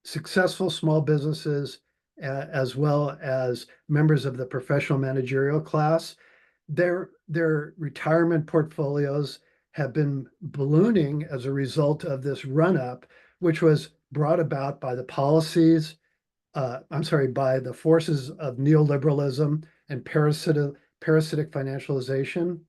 successful small businesses as well as members of the professional managerial class, their retirement portfolios have been ballooning as a result of this run up, which was brought about by the policies, by the forces of neoliberalism and parasitic financialization,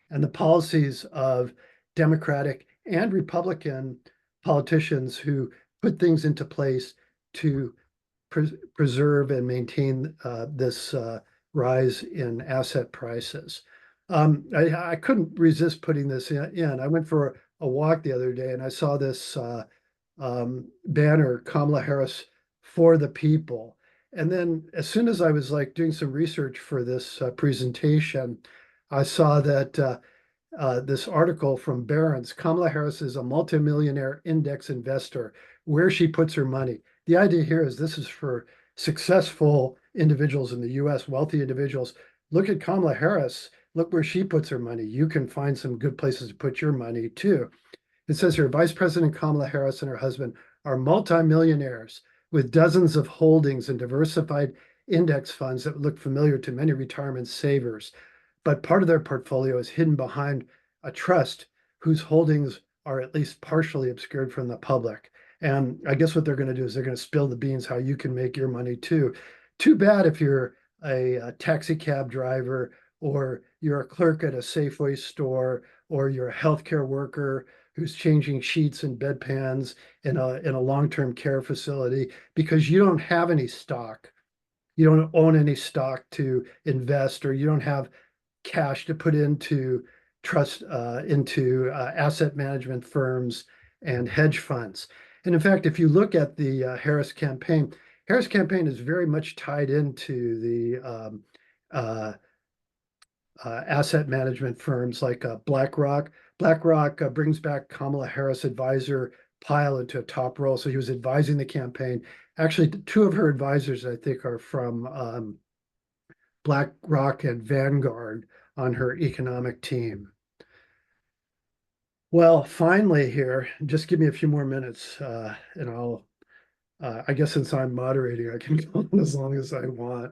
and the policies of Democratic and Republican politicians who put things into place to preserve and maintain this rise in asset prices. I couldn't resist putting this in. I went for a walk the other day and I saw this banner, Kamala Harris for the people. And then as soon as I was like doing some research for this presentation, I saw that this article from Barron's, Kamala Harris is a multimillionaire index investor, where she puts her money. The idea here is this is for successful individuals in the US, wealthy individuals. Look at Kamala Harris. look where she puts her money. You can find some good places to put your money too. It says here, Vice President Kamala Harris and her husband are multimillionaires with dozens of holdings in diversified index funds that look familiar to many retirement savers. But part of their portfolio is hidden behind a trust whose holdings are at least partially obscured from the public. And I guess what they're going to do is they're going to spill the beans how you can make your money too. Too bad if you're a taxi cab driver, or you're a clerk at a Safeway store, or you're a healthcare worker who's changing sheets and bedpans in a long-term care facility, because you don't have any stock. You don't own any stock to invest, or you don't have cash to put into asset management firms and hedge funds. And in fact, if you look at the Harris campaign is very much tied into the asset management firms like BlackRock. BlackRock brings back Kamala Harris advisor Pyle into a top role. So he was advising the campaign. Actually, two of her advisors, I think, are from BlackRock and Vanguard on her economic team. Well, finally here, just give me a few more minutes and I guess since I'm moderating, I can go on as long as I want.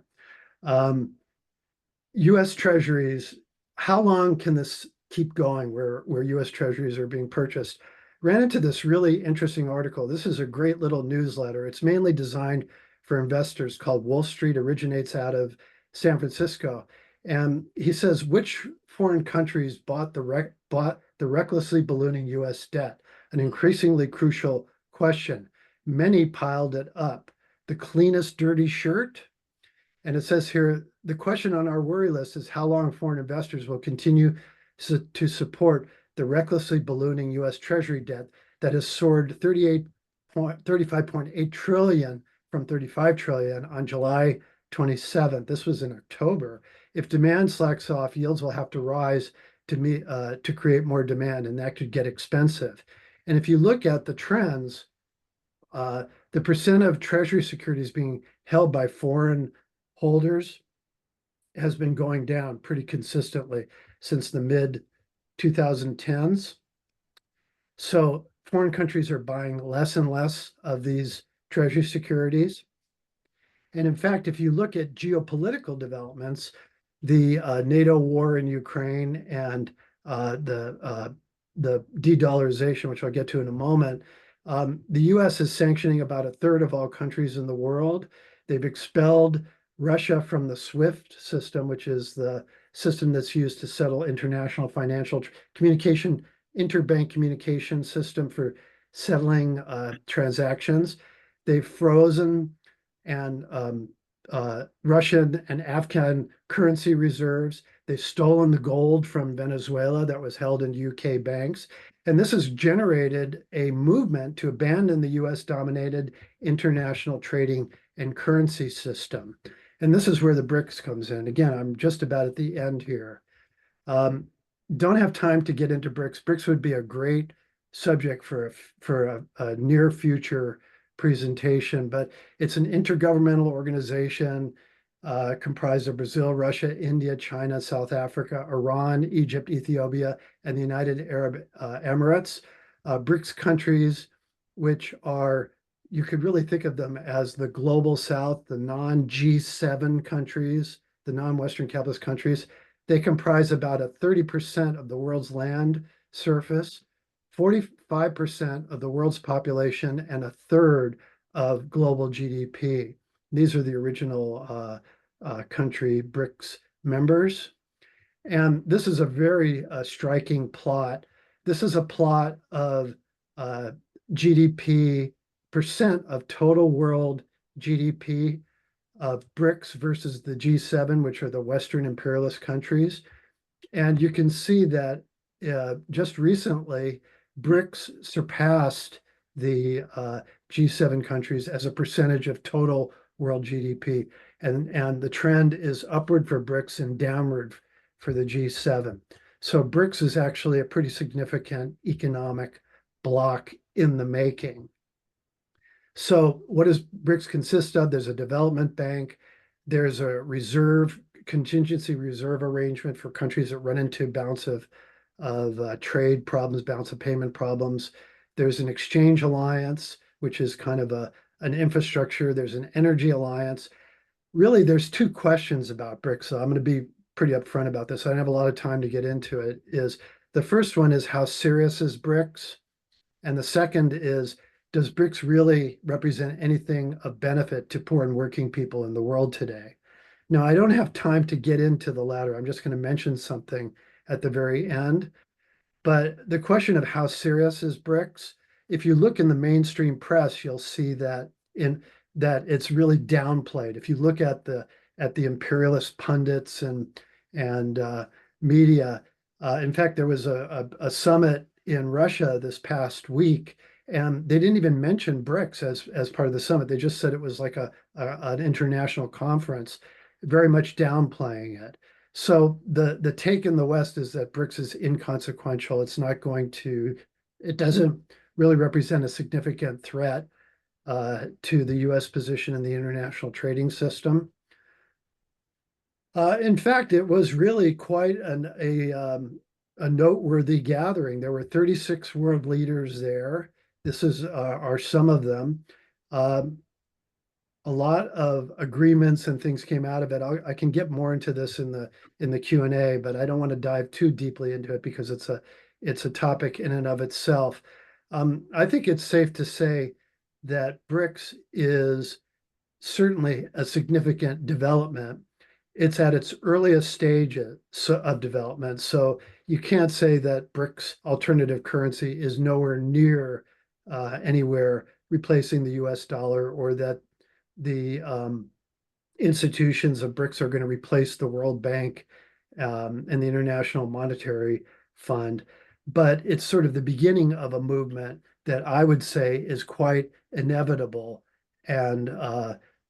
U.S. Treasuries, how long can this keep going where U.S. Treasuries are being purchased? Ran into this really interesting article. This is a great little newsletter. It's mainly designed for investors, called Wall Street, originates out of San Francisco. And he says, which foreign countries bought the recklessly ballooning U.S. debt? An increasingly crucial question. Many piled it up. The cleanest dirty shirt? And it says here, the question on our worry list is how long foreign investors will continue to support the recklessly ballooning U.S. Treasury debt that has soared 35.8 trillion from 35 trillion on July 27th. This was in October. If demand slacks off, yields will have to rise to create more demand, and that could get expensive. And if you look at the trends, the percent of Treasury securities being held by foreign holders has been going down pretty consistently since the mid 2010s. So foreign countries are buying less and less of these Treasury securities. And in fact, if you look at geopolitical developments, the NATO war in Ukraine and the de-dollarization, which I'll get to in a moment, the US is sanctioning about a third of all countries in the world. They've expelled Russia from the SWIFT system, which is the system that's used to settle international financial communication, interbank communication system for settling transactions. They've frozen and Russian and Afghan currency reserves. They've stolen the gold from Venezuela that was held in UK banks. And this has generated a movement to abandon the US-dominated international trading and currency system. And this is where the BRICS comes in. Again, I'm just about at the end here. Don't have time to get into BRICS. BRICS would be a great subject for a near future presentation, but it's an intergovernmental organization comprised of Brazil, Russia, India, China, South Africa, Iran, Egypt, Ethiopia, and the United Arab Emirates. BRICS countries, which are, you could really think of them as the global South, the non-G7 countries, the non-Western capitalist countries. They comprise about 30% of the world's land surface, 45% of the world's population, and a third of global GDP. These are the original country BRICS members. And this is a very striking plot. This is a plot of GDP percent of total world GDP of BRICS versus the G7, which are the Western imperialist countries. And you can see that just recently, BRICS surpassed the G7 countries as a percentage of total world GDP. And the trend is upward for BRICS and downward for the G7. So BRICS is actually a pretty significant economic bloc in the making. So what does BRICS consist of? There's a development bank, there's a reserve contingency reserve arrangement for countries that run into bounce of trade problems, bounce of payment problems. There's an exchange alliance, which is kind of an infrastructure. There's an energy alliance. Really, there's two questions about BRICS. So I'm going to be pretty upfront about this. I don't have a lot of time to get into it. Is the first one is how serious is BRICS? And the second is, does BRICS really represent anything of benefit to poor and working people in the world today? Now, I don't have time to get into the latter. I'm just going to mention something at the very end. But the question of how serious is BRICS, if you look in the mainstream press, you'll see that it's really downplayed. If you look at the imperialist pundits and media, in fact, there was a summit in Russia this past week, and they didn't even mention BRICS as part of the summit. They just said it was like an international conference, very much downplaying it. So the take in the West is that BRICS is inconsequential. It doesn't really represent a significant threat to the US position in the international trading system. In fact, it was really quite a noteworthy gathering. There were 36 world leaders there. This are some of them. A lot of agreements and things came out of it. I can get more into this in the Q&A, but I don't want to dive too deeply into it because it's a topic in and of itself. I think it's safe to say that BRICS is certainly a significant development. It's at its earliest stage of development, so you can't say that BRICS alternative currency is nowhere near anywhere replacing the US dollar, or that the institutions of BRICS are going to replace the World Bank and the International Monetary Fund. But it's sort of the beginning of a movement that I would say is quite inevitable and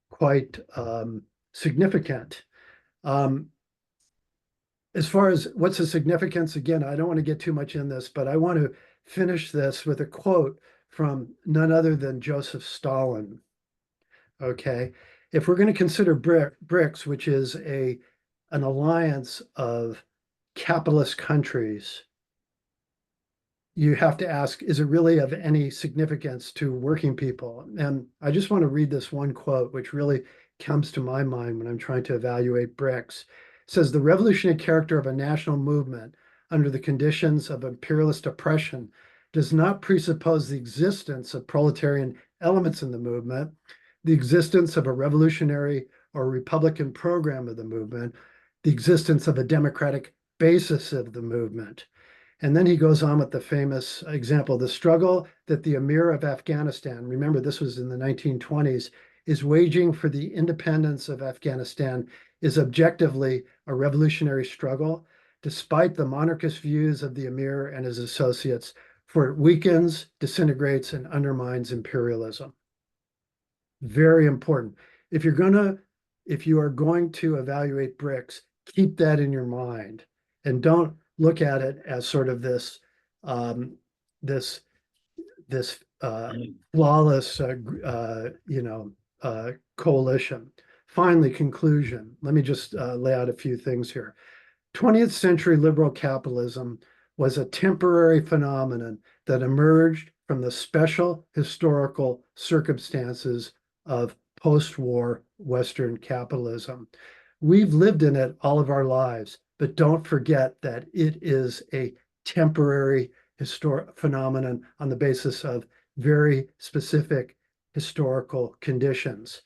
quite significant. As far as what's the significance, again, I don't want to get too much in this, but I want to finish this with a quote from none other than Joseph Stalin. Okay, if we're going to consider BRICS, which is an alliance of capitalist countries, you have to ask, is it really of any significance to working people? And I just want to read this one quote, which really comes to my mind when I'm trying to evaluate BRICS. It says, the revolutionary character of a national movement under the conditions of imperialist oppression does not presuppose the existence of proletarian elements in the movement, the existence of a revolutionary or Republican program of the movement, the existence of a democratic basis of the movement. And then he goes on with the famous example, the struggle that the Emir of Afghanistan, remember this was in the 1920s, is waging for the independence of Afghanistan is objectively a revolutionary struggle, despite the monarchist views of the Emir and his associates, for it weakens, disintegrates, and undermines imperialism. Very important. If you are going to evaluate BRICS, keep that in your mind and don't look at it as sort of this flawless coalition. Finally, conclusion. Let me just lay out a few things here. 20th century liberal capitalism was a temporary phenomenon that emerged from the special historical circumstances of post-war Western capitalism. We've lived in it all of our lives, but don't forget that it is a temporary historic phenomenon on the basis of very specific historical conditions.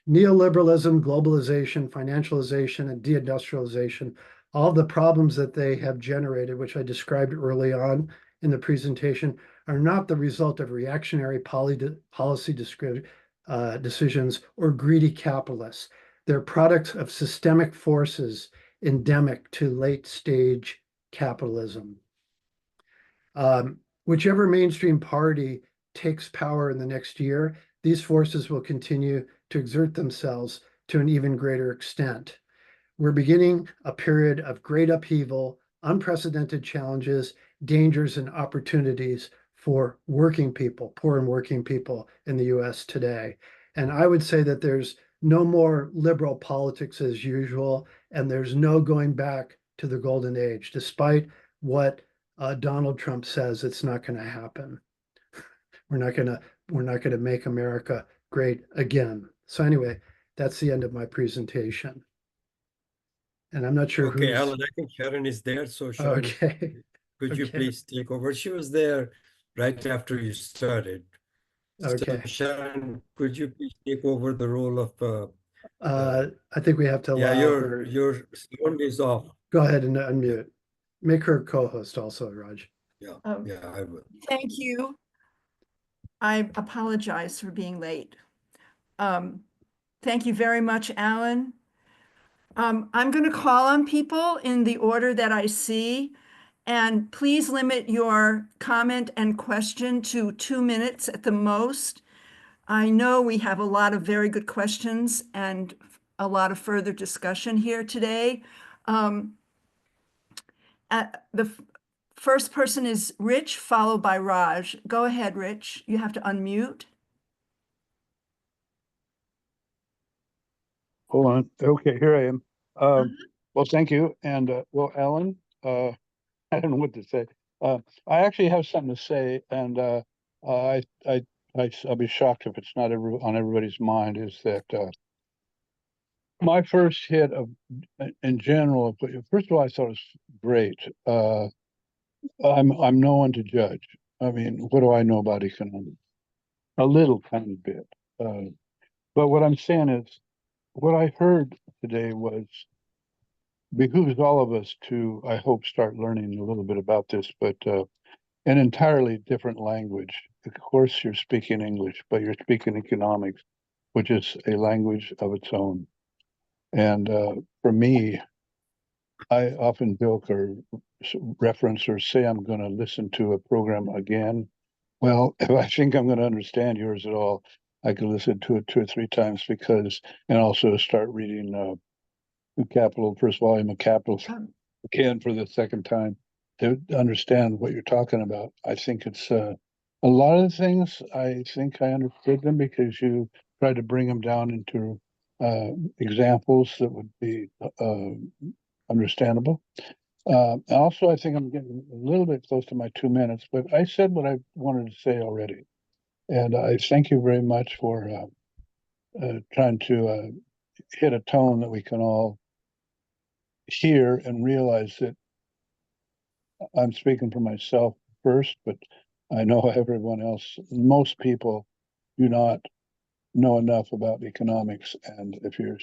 Neoliberalism, globalization, financialization, and deindustrialization, all the problems that they have generated, which I described early on in the presentation, are not the result of reactionary policy decisions or greedy capitalists. They're products of systemic forces endemic to late stage capitalism. Whichever mainstream party takes power in the next year, these forces will continue to exert themselves to an even greater extent. We're beginning a period of great upheaval, unprecedented challenges, dangers, and opportunities for working people, poor and working people in the US today. And I would say that there's no more liberal politics as usual, and there's no going back to the golden age, despite what Donald Trump says. It's not going to happen. We're not going to make America great again. So anyway, that's the end of my presentation. And I'm not sure Okay, who's Alan, I think Sharon is there. So Sharon, okay. could you Okay. please take over? She was there right after you started. Okay. So Sharon, could you please take over the role of I think we have to yeah, allow her. your sound is off. Go ahead and unmute. Make her co-host also, Raj. Yeah, Oh. yeah, I will. Thank you. I apologize for being late. Thank you very much, Alan. I'm going to call on people in the order that I see, and please limit your comment and question to 2 minutes at the most. I know we have a lot of very good questions and a lot of further discussion here today. The first person is Rich, followed by Raj. Go ahead, Rich. You have to unmute. Hold on. Okay, here I am. Well, thank you. And well, Alan, I don't know what to say. I actually have something to say, and I'll be shocked if it's not on everybody's mind. Is that my first hit of, in general? First of all, I thought it was great. I'm no one to judge. I mean, what do I know about economics? A little tiny bit. But what I'm saying is, what I heard today behooves all of us to, I hope, start learning a little bit about this, but an entirely different language. Of course, you're speaking English, but you're speaking economics, which is a language of its own. And for me, I often joke or reference or say I'm going to listen to a program again. Well, if I think I'm going to understand yours at all, I could listen to it 2 or 3 times and also start reading first volume of Capital again for the second time to understand what you're talking about. I think it's a lot of the things, I think I understood them because you tried to bring them down into examples that would be understandable. Also, I think I'm getting a little bit close to my 2 minutes, but I said what I wanted to say already. And I thank you very much for trying to hit a tone that we can all hear and realize that I'm speaking for myself first, but I know everyone else, most people do not know enough about economics. And if you're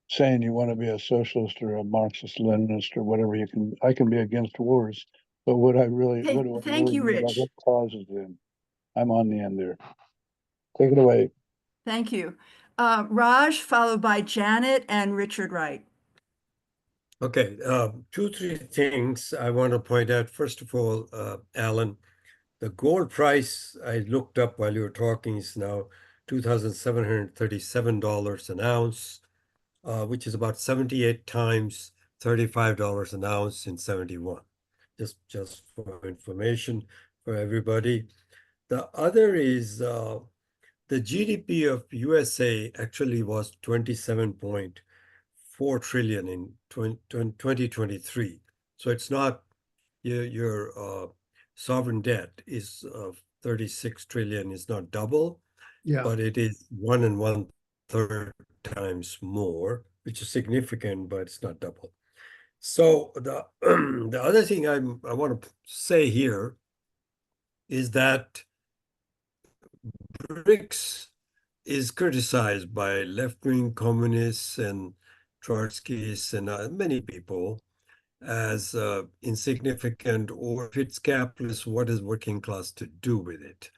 saying you want to be a socialist or a Marxist Leninist or whatever, I can be against wars. But what I really, Hey, what do I thank really you, know about Rich. what causes them? I'm on the end there. Take it away. Thank you. Raj, followed by Janet and Richard Wright. Okay, 2, 3 things I want to point out. First of all, Alan, the gold price I looked up while you were talking is now $2,737 an ounce, which is about 78 times $35 an ounce in 71. Just for information for everybody. The other is the GDP of USA actually was 27.4 trillion in 2023. So it's not your sovereign debt is 36 trillion is not double, Yeah. but it is 1 1/3 times more, which is significant, but it's not double. So the the other thing I want to say here is that BRICS is criticized by left-wing communists and Trotskyists and many people as insignificant, or if it's capitalist, what is working class to do with it?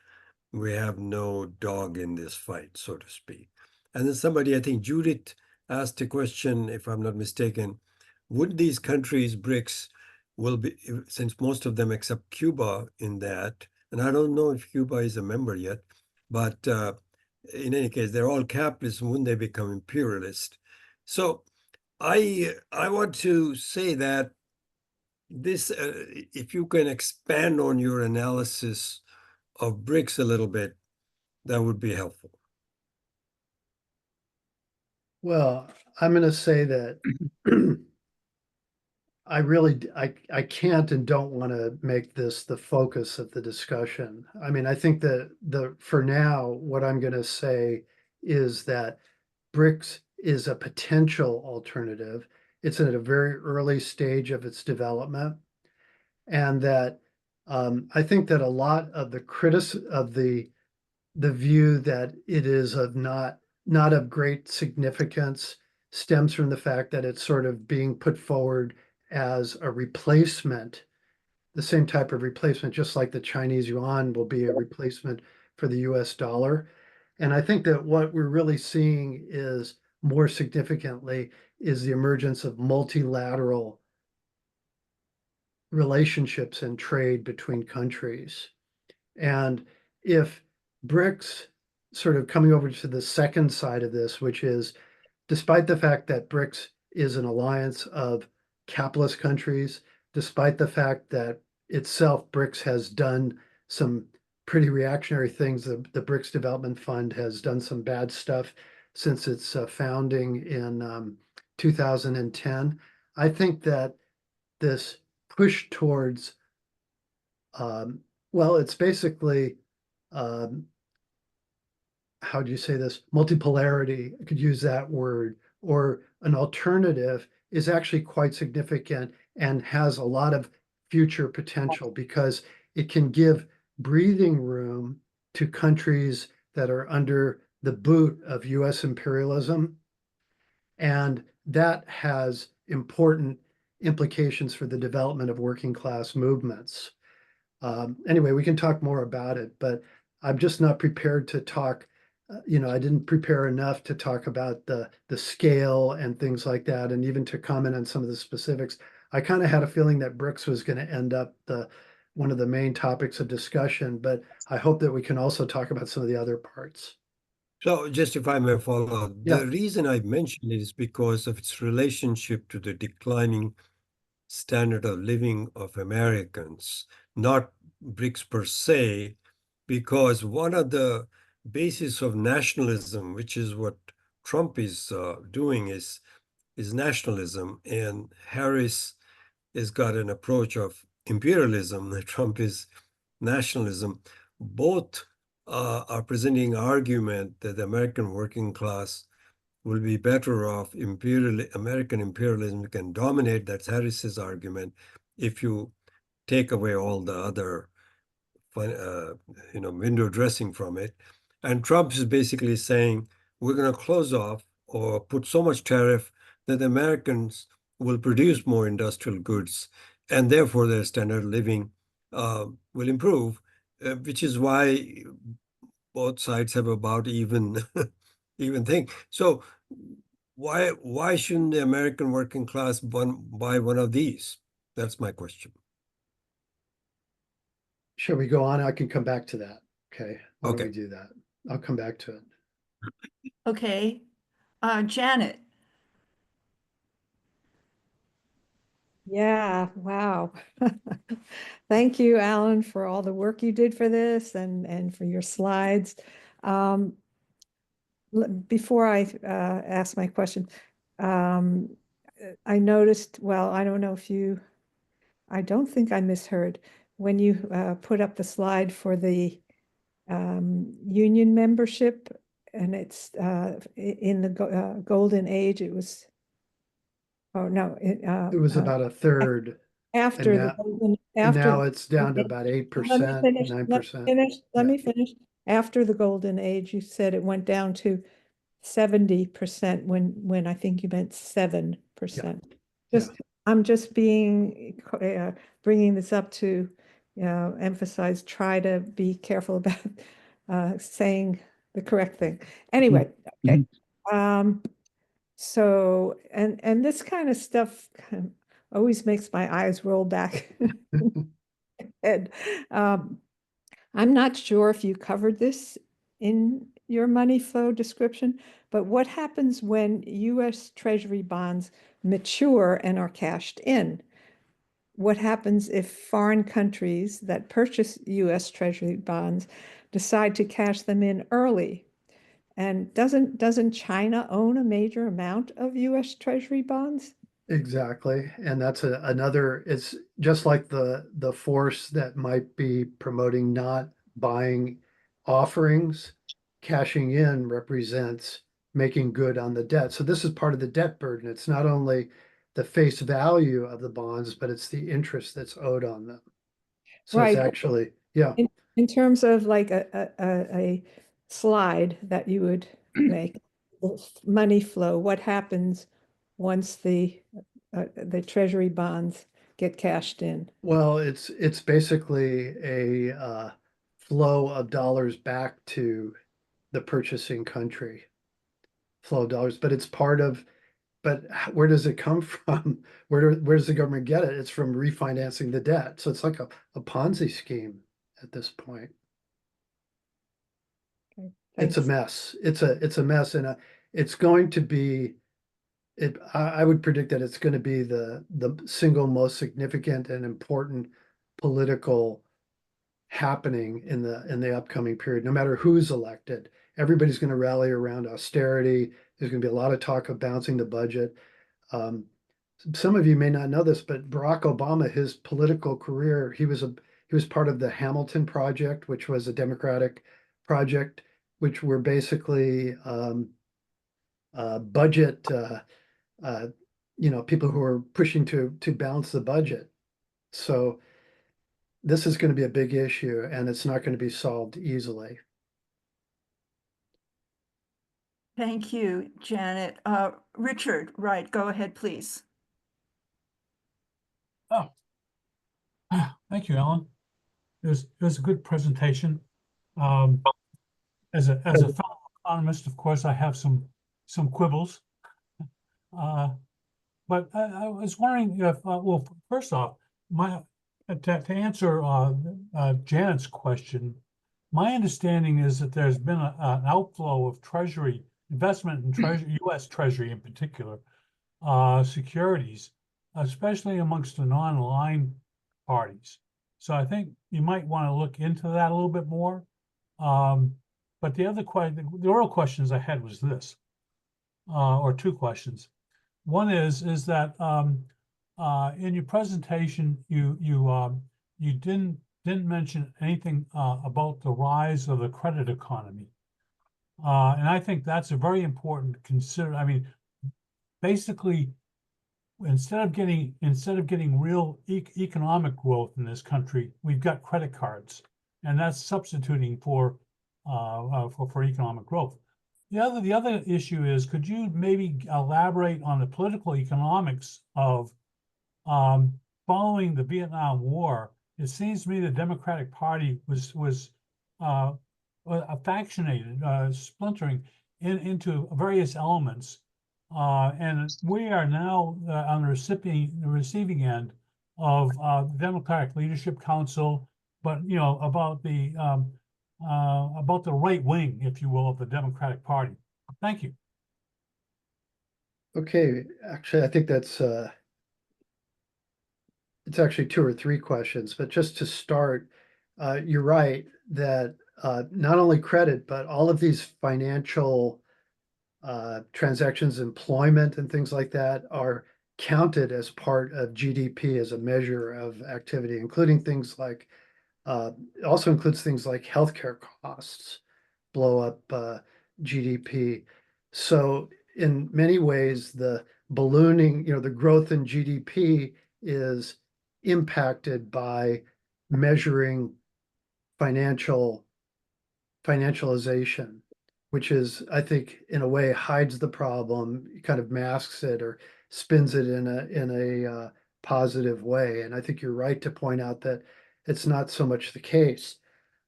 We have no dog in this fight, so to speak. And then somebody, I think Judith asked a question, if I'm not mistaken, would these countries, BRICS, will be, since most of them except Cuba in that, and I don't know if Cuba is a member yet, but in any case, they're all capitalists, wouldn't they become imperialist? So I want to say that this, if you can expand on your analysis of BRICS a little bit, that would be helpful. Well, I'm going to say that I can't and don't want to make this the focus of the discussion. I mean, I think that for now, what I'm going to say is that BRICS is a potential alternative. It's at a very early stage of its development, and that I think that a lot of the view that it is of not of great significance stems from the fact that it's sort of being put forward as a replacement, the same type of replacement, just like the Chinese yuan will be a replacement for the US dollar. And I think that what we're really seeing is more significantly is the emergence of multilateral relationships and trade between countries. And if BRICS sort of coming over to the second side of this, which is despite the fact that BRICS is an alliance of capitalist countries, despite the fact that itself BRICS has done some pretty reactionary things, the BRICS Development Fund has done some bad stuff since its founding in 2010. I think that this push towards well, it's basically, um, how do you say this? Multipolarity, I could use that word, or an alternative is actually quite significant and has a lot of future potential because it can give breathing room to countries that are under the boot of US imperialism. And that has important implications for the development of working class movements. Anyway, we can talk more about it, but I'm just not prepared to talk. I didn't prepare enough to talk about the scale and things like that, and even to comment on some of the specifics. I kind of had a feeling that BRICS was going to end up one of the main topics of discussion, but I hope that we can also talk about some of the other parts. So just if I may follow, Yeah. the reason I mentioned it is because of its relationship to the declining standard of living of Americans, not BRICS per se, because one of the basis of nationalism, which is what Trump is doing, is nationalism, and Harris has got an approach of imperialism. Trump is nationalism. Both are presenting argument that the American working class will be better off. American imperialism can dominate. That's Harris's argument. If you take away all the other, window dressing from it, and Trump is basically saying we're going to close off or put so much tariff that the Americans will produce more industrial goods, and therefore their standard of living will improve, which is why both sides have about even thing. So why shouldn't the American working class buy one of these? That's my question. Shall we go on? I can come back to that. Okay, why don't Okay. we do that? I'll come back to it. Okay, Janet. Yeah, wow. Thank you, Alan, for all the work you did for this and for your slides. Before I ask my question, I noticed, well, I don't know if I don't think I misheard when you put up the slide for the union membership, and it's in the golden age, it was, oh no, It was about a third. after now- now it's down to about 8%, 9%. Let me finish. After the golden age, you said it went down to 70% when I think you meant 7%. I'm just bringing this up to emphasize, try to be careful about saying the correct thing. Anyway, okay. So, and this kind of stuff always makes my eyes roll back. And I'm not sure if you covered this in your money flow description, but what happens when US Treasury bonds mature and are cashed in? What happens if foreign countries that purchase US Treasury bonds decide to cash them in early? And doesn't China own a major amount of US Treasury bonds? Exactly. And that's another, it's just like the force that might be promoting not buying offerings, cashing in represents making good on the debt. So this is part of the debt burden. It's not only the face value of the bonds, but it's the interest that's owed on them. So it's Right. actually, yeah. In terms of like a slide that you would make, the money flow, what happens once the treasury bonds get cashed in? Well, it's basically a flow of dollars back to the purchasing country, flow of dollars, but it's part of, but where does it come from? Where does the government get it? It's from refinancing the debt. So it's like a Ponzi scheme at this point. Okay, It's a thanks. mess. It's a mess, and it's going to be. I would predict that it's going to be the single most significant and important political happening in the upcoming period. No matter who's elected, everybody's going to rally around austerity. There's going to be a lot of talk of balancing the budget. Um, some of you may not know this, but Barack Obama, his political career, he was part of the Hamilton Project, which was a Democratic project, which were basically budget, uh, people who are pushing to balance the budget. So this is going to be a big issue, and it's not going to be solved easily. Thank you, Janet. Richard, right, go ahead, please. Oh, thank you, Alan. It was a good presentation. As a fellow economist, of course, I have some quibbles. But I was wondering if, well, first off, to answer Janet's question, my understanding is that there's been an outflow of Treasury investment in Treasury, U.S. Treasury in particular, securities, especially amongst the non-aligned parties. So I think you might want to look into that a little bit more. But the real questions I had was this, or two questions. One is that in your presentation you didn't mention anything about the rise of the credit economy, and I think that's a very important consider. I mean, basically, instead of getting real economic growth in this country, we've got credit cards, and that's substituting for economic growth. The other issue is, could you maybe elaborate on the political economics of following the Vietnam War? It seems to me the Democratic Party was factionated, splintering into various elements, and we are now on the receiving end of the Democratic Leadership Council, but about the right wing, if you will, of the Democratic Party. Thank you. Okay, actually, I think that's it's actually two or three questions, but just to start, you're right that not only credit, but all of these financial transactions, employment and things like that are counted as part of GDP as a measure of activity, including things like also includes things like healthcare costs blow up GDP. So in many ways, the ballooning, the growth in GDP is impacted by measuring financialization, which is, I think, in a way hides the problem, kind of masks it or spins it in a positive way. And I think you're right to point out that it's not so much the case.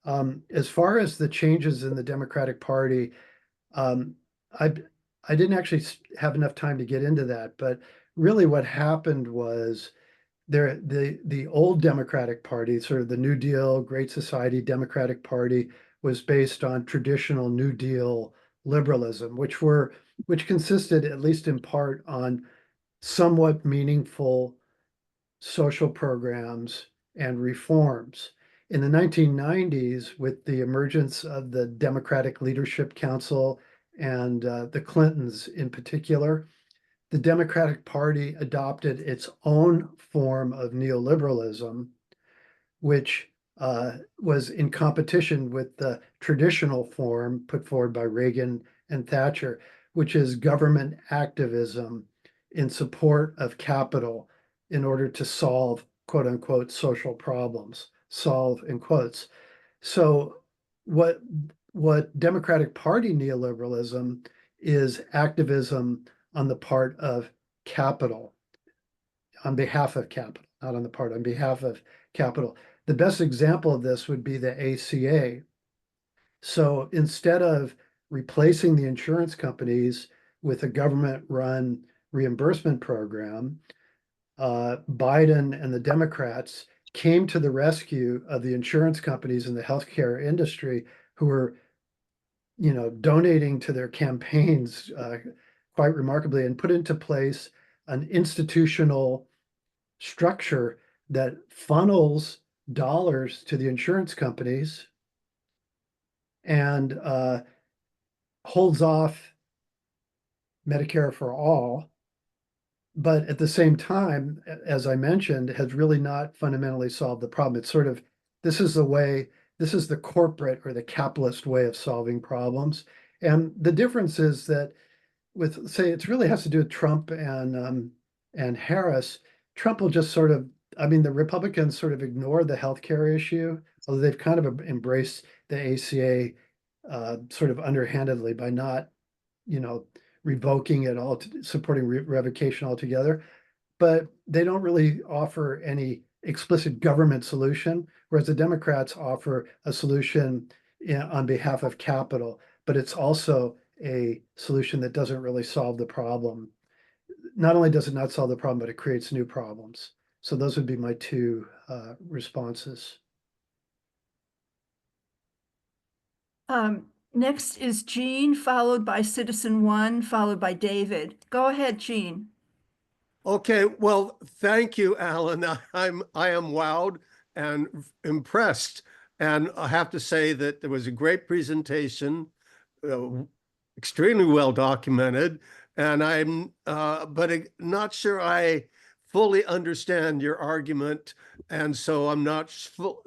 As far as the changes in the Democratic Party, um, I I didn't actually have enough time to get into that, but really what happened was the old Democratic Party, sort of the New Deal, Great Society Democratic Party, was based on traditional New Deal liberalism, which consisted, at least in part, on somewhat meaningful social programs and reforms. In the 1990s, with the emergence of the Democratic Leadership Council and the Clintons in particular, the Democratic Party adopted its own form of neoliberalism, which was in competition with the traditional form put forward by Reagan and Thatcher, which is government activism in support of capital in order to solve quote unquote social problems, solve in quotes. So what Democratic Party neoliberalism is activism on the part of capital, on behalf of capital, not on the part, on behalf of capital. The best example of this would be the ACA. So instead of replacing the insurance companies with a government-run reimbursement program, Biden and the Democrats came to the rescue of the insurance companies and the healthcare industry who were, donating to their campaigns quite remarkably, and put into place an institutional structure that funnels dollars to the insurance companies and holds off Medicare for all, but at the same time, as I mentioned, has really not fundamentally solved the problem. It's sort of, this is the corporate or the capitalist way of solving problems. And the difference is that with, say, it really has to do with Trump and Harris. Trump will just sort of, the Republicans sort of ignore the healthcare issue, although they've kind of embraced the ACA sort of underhandedly by not, revoking it all, supporting revocation altogether. But they don't really offer any explicit government solution, whereas the Democrats offer a solution on behalf of capital, but it's also a solution that doesn't really solve the problem. Not only does it not solve the problem, but it creates new problems. So those would be my two responses. Next is Jean, followed by Citizen One, followed by David. Go ahead, Jean. Okay, well, thank you, Alan. I am wowed and impressed. And I have to say that there was a great presentation, extremely well documented, and I'm but not sure I fully understand your argument, and so I'm not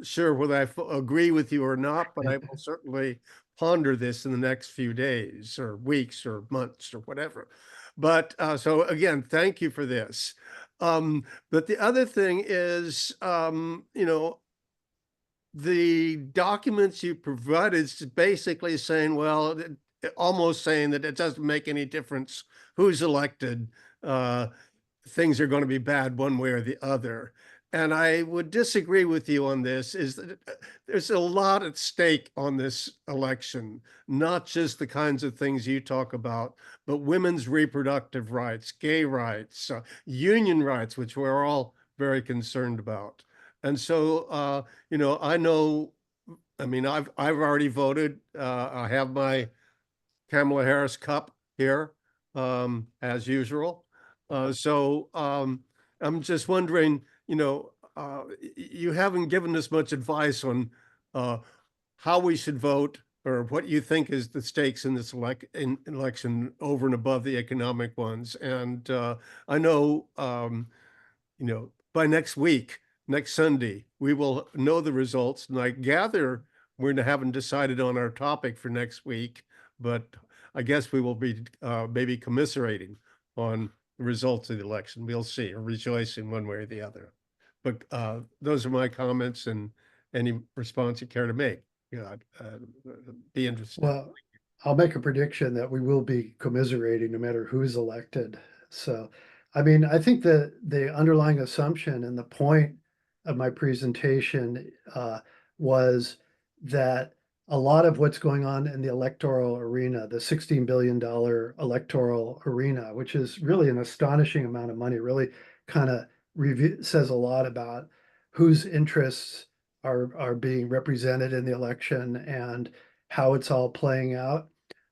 sure whether I agree with you or not, but I will certainly ponder this in the next few days or weeks or months or whatever. But so again, thank you for this. But the other thing is, the documents you provided is basically saying, well, almost saying that it doesn't make any difference who's elected. Things are going to be bad one way or the other. And I would disagree with you on this, is that there's a lot at stake on this election, not just the kinds of things you talk about, but women's reproductive rights, gay rights, union rights, which we're all very concerned about. And so, I know, I've already voted. I have my Kamala Harris cup here, as usual. So I'm just wondering, you haven't given us much advice on how we should vote or what you think is the stakes in this election over and above the economic ones. And I know, by next week, next Sunday, we will know the results. And I gather we haven't decided on our topic for next week, but I guess we will be maybe commiserating on the results of the election. We'll see, or rejoicing one way or the other. But those are my comments, and any response you care to make. I'd be interested. Well, I'll make a prediction that we will be commiserating no matter who's elected. So, I think that the underlying assumption and the point of my presentation was that a lot of what's going on in the electoral arena, the $16 billion electoral arena, which is really an astonishing amount of money, really kind of says a lot about whose interests are being represented in the election and how it's all playing out.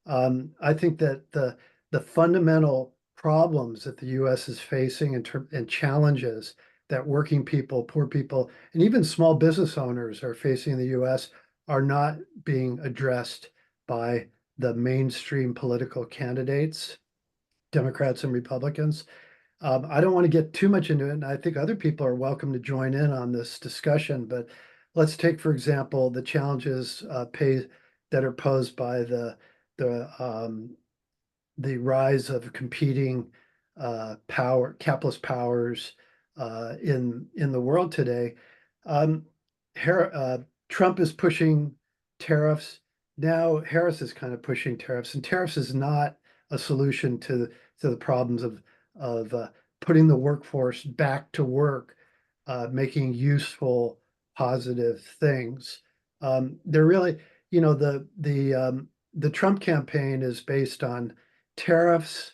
I think that the fundamental problems that the U.S. is facing and challenges that working people, poor people, and even small business owners are facing in the U.S. are not being addressed by the mainstream political candidates, Democrats and Republicans. I don't want to get too much into it, and I think other people are welcome to join in on this discussion, but let's take, for example, the challenges that are posed by the rise of competing capitalist powers in the world today. Trump is pushing tariffs. Now Harris is kind of pushing tariffs, and tariffs is not a solution to the problems of putting the workforce back to work, making useful, positive things. They're really, the Trump campaign is based on tariffs,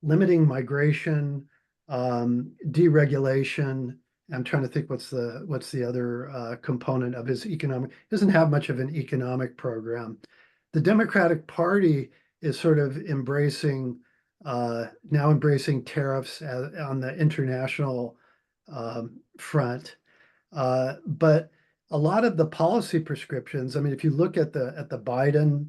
limiting migration, deregulation. I'm trying to think what's the other component of his economic. He doesn't have much of an economic program. The Democratic Party is sort of embracing tariffs on the international front. But a lot of the policy prescriptions, I mean, if you look at the Biden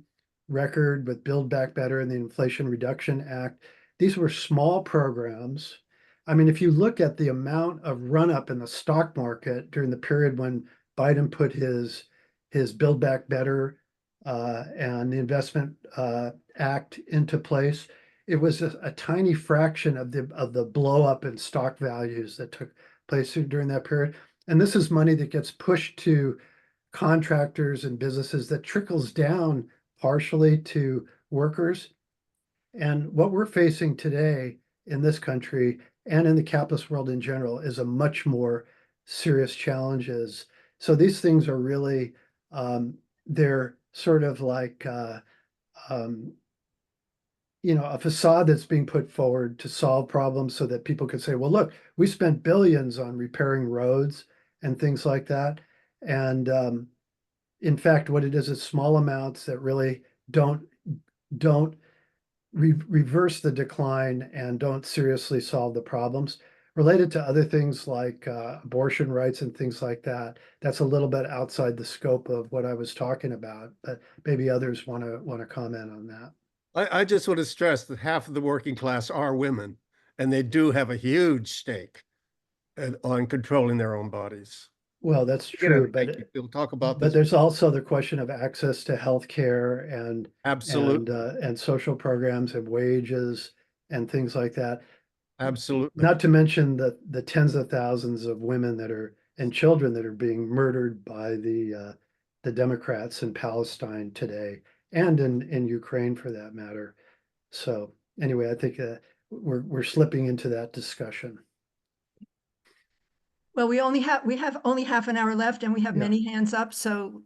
record with Build Back Better and the Inflation Reduction Act, these were small programs. I mean, if you look at the amount of run-up in the stock market during the period when Biden put his Build Back Better and the Investment Act into place, it was a tiny fraction of the blow up in stock values that took place during that period. And this is money that gets pushed to contractors and businesses that trickles down partially to workers. And what we're facing today in this country and in the capitalist world in general is a much more serious challenges. So these things are really, they're sort of like, a facade that's being put forward to solve problems so that people could say, well, look, we spent billions on repairing roads and things like that. And in fact, what it is small amounts that really don't reverse the decline and don't seriously solve the problems. Related to other things like abortion rights and things like that, that's a little bit outside the scope of what I was talking about, but maybe others want to comment on that. I just want to stress that half of the working class are women, and they do have a huge stake on controlling their own bodies. Well, that's true, but we'll talk about but this. there's also the question of access to health care and Absolutely. and social programs and wages and things like that. Absolutely. Not to mention the tens of thousands of women and children that are being murdered by the Democrats in Palestine today and in Ukraine for that matter. So anyway, I think we're slipping into that discussion. Well, we have only half an hour left and we have many hands up, so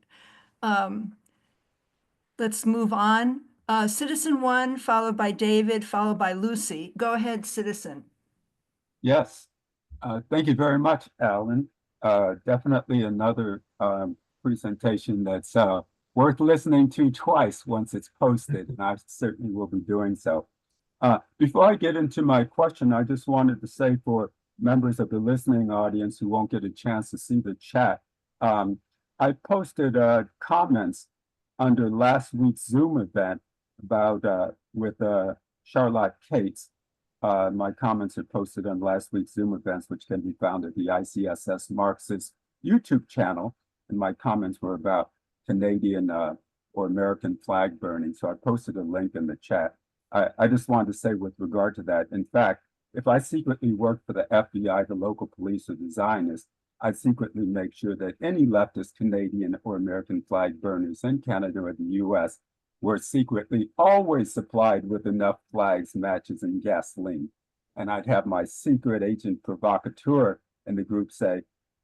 let's move on. Citizen 1, followed by David, followed by Lucy. Go ahead, Citizen. Yes, thank you very much, Allan. Definitely another presentation that's worth listening to twice once it's posted, and I certainly will be doing so. Before I get into my question, I just wanted to say for members of the listening audience who won't get a chance to see the chat, I posted comments under last week's Zoom event about with Charlotte Cates. My comments are posted on last week's Zoom events, which can be found at the ICSS Marxist YouTube channel. And my comments were about Canadian or American flag burning. So I posted a link in the chat. I just wanted to say with regard to that, in fact, if I secretly worked for the FBI, the local police, or the Zionists, I'd secretly make sure that any leftist Canadian or American flag burners in Canada or the US were secretly always supplied with enough flags, matches, and gasoline. And I'd have my secret agent provocateur in the group say,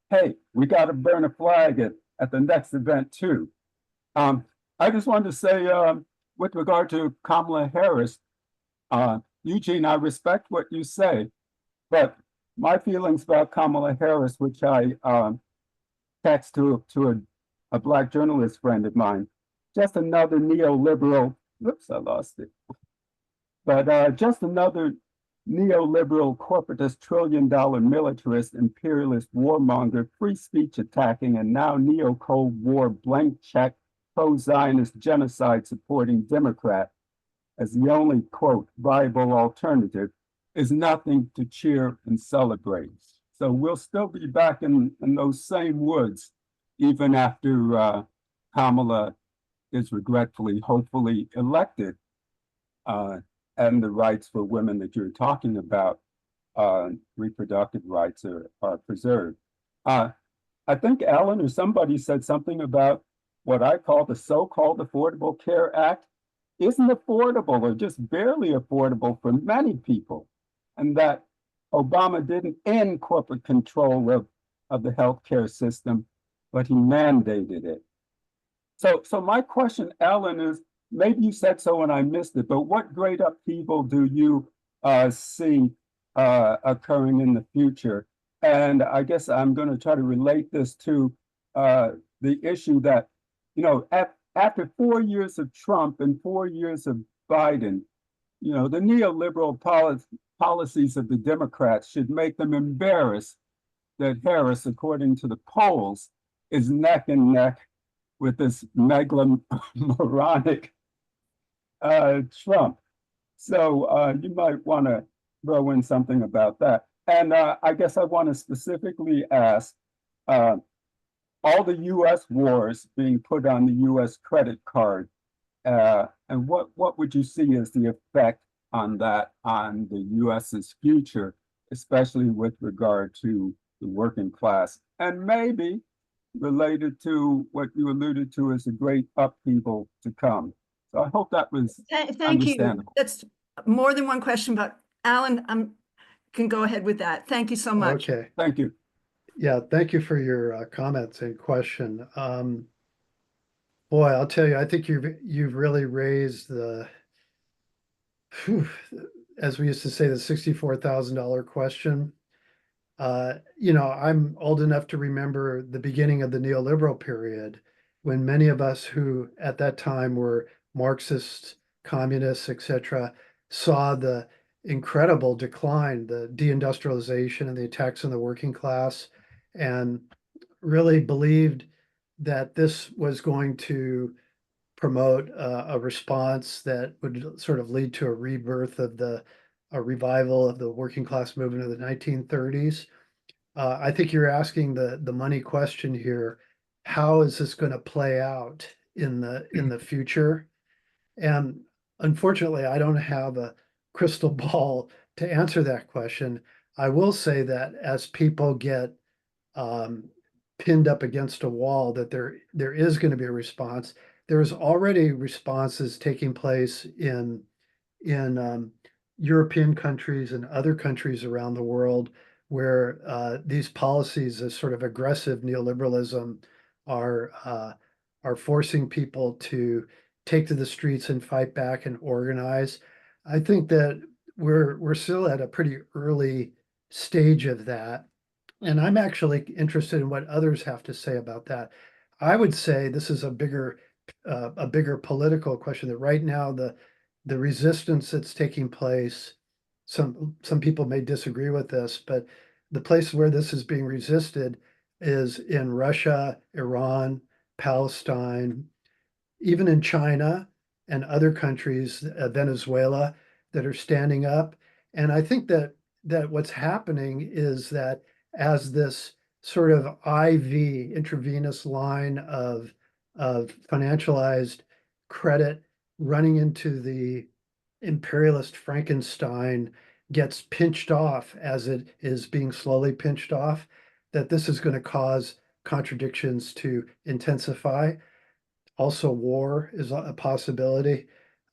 hey, we got to burn a flag at the next event too. I just wanted to say, with regard to Kamala Harris, Eugene, I respect what you say, but my feelings about Kamala Harris, which I text to a Black journalist friend of mine, just another neoliberal, whoops, I lost it. But just another neoliberal, corporatist, trillion-dollar militarist, imperialist, warmonger, free speech attacking, and now neo-Cold War blank check pro-Zionist genocide supporting Democrat as the only, quote, viable alternative is nothing to cheer and celebrate. So we'll still be back in those same woods, even after Kamala is regretfully, hopefully elected, and the rights for women that you're talking about, reproductive rights are preserved. I think Allan or somebody said something about what I call the so-called Affordable Care Act isn't affordable or just barely affordable for many people, and that Obama didn't end corporate control of the healthcare system, but he mandated it. So my question, Allan, is, maybe you said so and I missed it, but what great upheaval do you see occurring in the future? And I guess I'm going to try to relate this to the issue that, you know, after 4 years of Trump and 4 years of Biden, you know, the neoliberal policies of the Democrats should make them embarrassed that Harris, according to the polls, is neck and neck with this megalomaniac Trump. So you might want to throw in something about that. And I guess I want to specifically ask, all the U.S. wars being put on the U.S. credit card, and what would you see as the effect on that on the U.S.'s future, especially with regard to the working class, and maybe related to what you alluded to as a great upheaval to come. So I hope that was Thank you. understandable. That's more than one question, but Allan, can go ahead with that. Thank you so much. Okay. Thank you. Yeah, thank you for your comments and question. Boy, I'll tell you, I think you've really raised the, as we used to say, the $64,000 question. You know, I'm old enough to remember the beginning of the neoliberal period, when many of us who at that time were Marxists, communists, etc., saw the incredible decline, the deindustrialization and the attacks on the working class, and really believed that this was going to promote a response that would sort of lead to a rebirth of a revival of the working class movement of the 1930s. I think you're asking the money question here. How is this going to play out in the future? And unfortunately, I don't have a crystal ball to answer that question. I will say that as people get pinned up against a wall, that there is going to be a response. There's already responses taking place in European countries and other countries around the world, where these policies of sort of aggressive neoliberalism are forcing people to take to the streets and fight back and organize. I think that we're still at a pretty early stage of that. And I'm actually interested in what others have to say about that. I would say this is a bigger political question, that right now the resistance that's taking place, some people may disagree with this, but the place where this is being resisted is in Russia, Iran, Palestine, even in China and other countries, Venezuela, that are standing up. And I think that what's happening is that as this sort of IV, intravenous line of financialized credit running into the imperialist Frankenstein gets pinched off, as it is being slowly pinched off, that this is going to cause contradictions to intensify. Also, war is a possibility.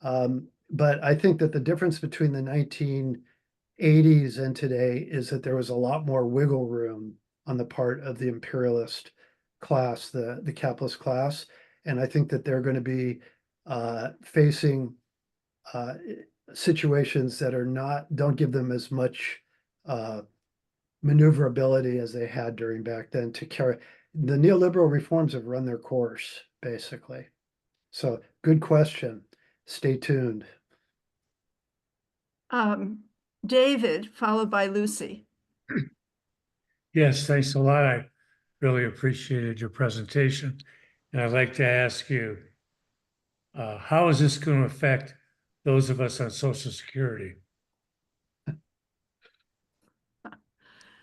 But I think that the difference between the 1980s and today is that there was a lot more wiggle room on the part of the imperialist class, the capitalist class. And I think that they're going to be facing situations that don't give them as much maneuverability as they had during back then to carry. The neoliberal reforms have run their course, basically. So good question. Stay tuned. David, followed by Lucy. Yes, thanks a lot. I really appreciated your presentation. And I'd like to ask you, How is this going to affect those of us on Social Security?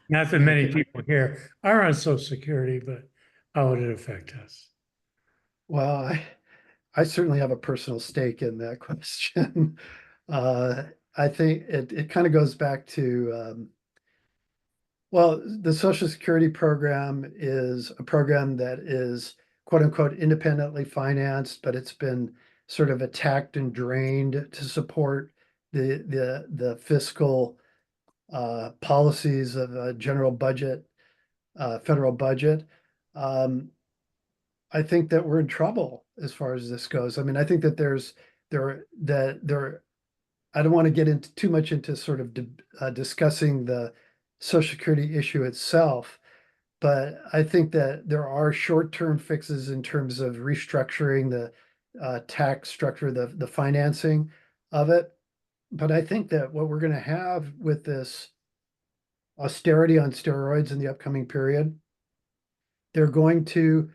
Not that many people here are on Social Security, but how would it affect us? Well, I certainly have a personal stake in that question. I think it kind of goes back to, well, the Social Security program is a program that is quote unquote independently financed, but it's been sort of attacked and drained to support the fiscal policies of a general budget, federal budget. I think that we're in trouble as far as this goes. I mean, I think that I don't want to get into too much into sort of discussing the Social Security issue itself, but I think that there are short-term fixes in terms of restructuring the tax structure, the financing of it. But I think that what we're going to have with this austerity on steroids in the upcoming period, they're going to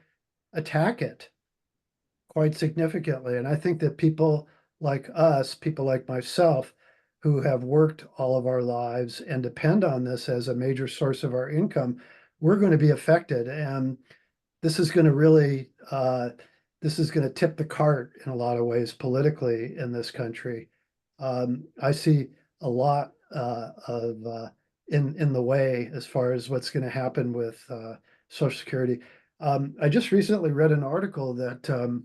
attack it quite significantly. And I think that people like us, people like myself, who have worked all of our lives and depend on this as a major source of our income, we're going to be affected. And this is going to really, this is going to tip the cart in a lot of ways politically in this country. I see a lot in the way as far as what's going to happen with Social Security. I just recently read an article that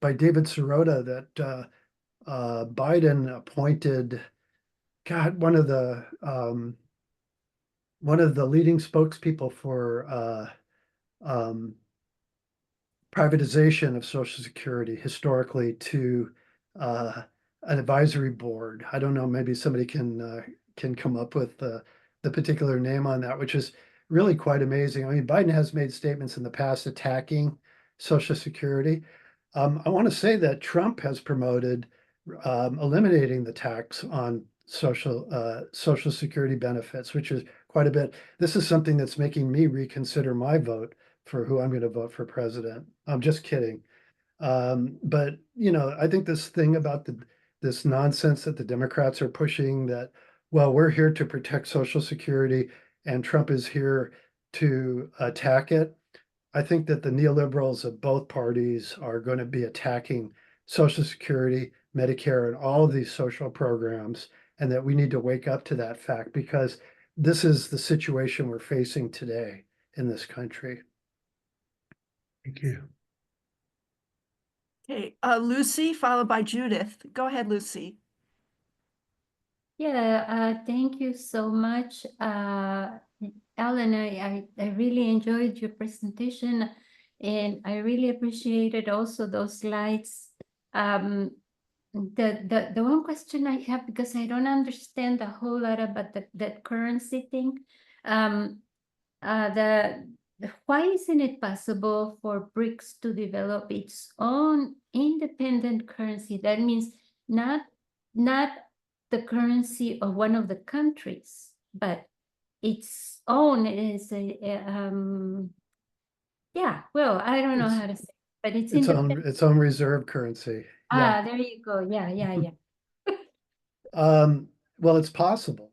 by David Sirota that Biden appointed, God, one of the leading spokespeople for privatization of Social Security historically to an advisory board. I don't know, maybe somebody can come up with the particular name on that, which is really quite amazing. I mean, Biden has made statements in the past attacking Social Security. I want to say that Trump has promoted eliminating the tax on Social Security benefits, which is quite a bit. This is something that's making me reconsider my vote for who I'm going to vote for president. I'm just kidding. But you know, I think this thing about this nonsense that the Democrats are pushing that, well, we're here to protect Social Security and Trump is here to attack it. I think that the neoliberals of both parties are going to be attacking Social Security, Medicare, and all of these social programs, and that we need to wake up to that fact because this is the situation we're facing today in this country. Thank you. Okay, Lucy, followed by Judith. Go ahead, Lucy. Yeah, thank you so much. Allan, I really enjoyed your presentation and I really appreciated also those slides. The one question I have, because I don't understand a whole lot about that currency thing, why isn't it possible for BRICS to develop its own independent currency? That means not the currency of one of the countries, but its own is yeah, well, I don't know how to say it, but it's independent. Its own reserve currency. Yeah. There you go. Yeah. Well, it's possible.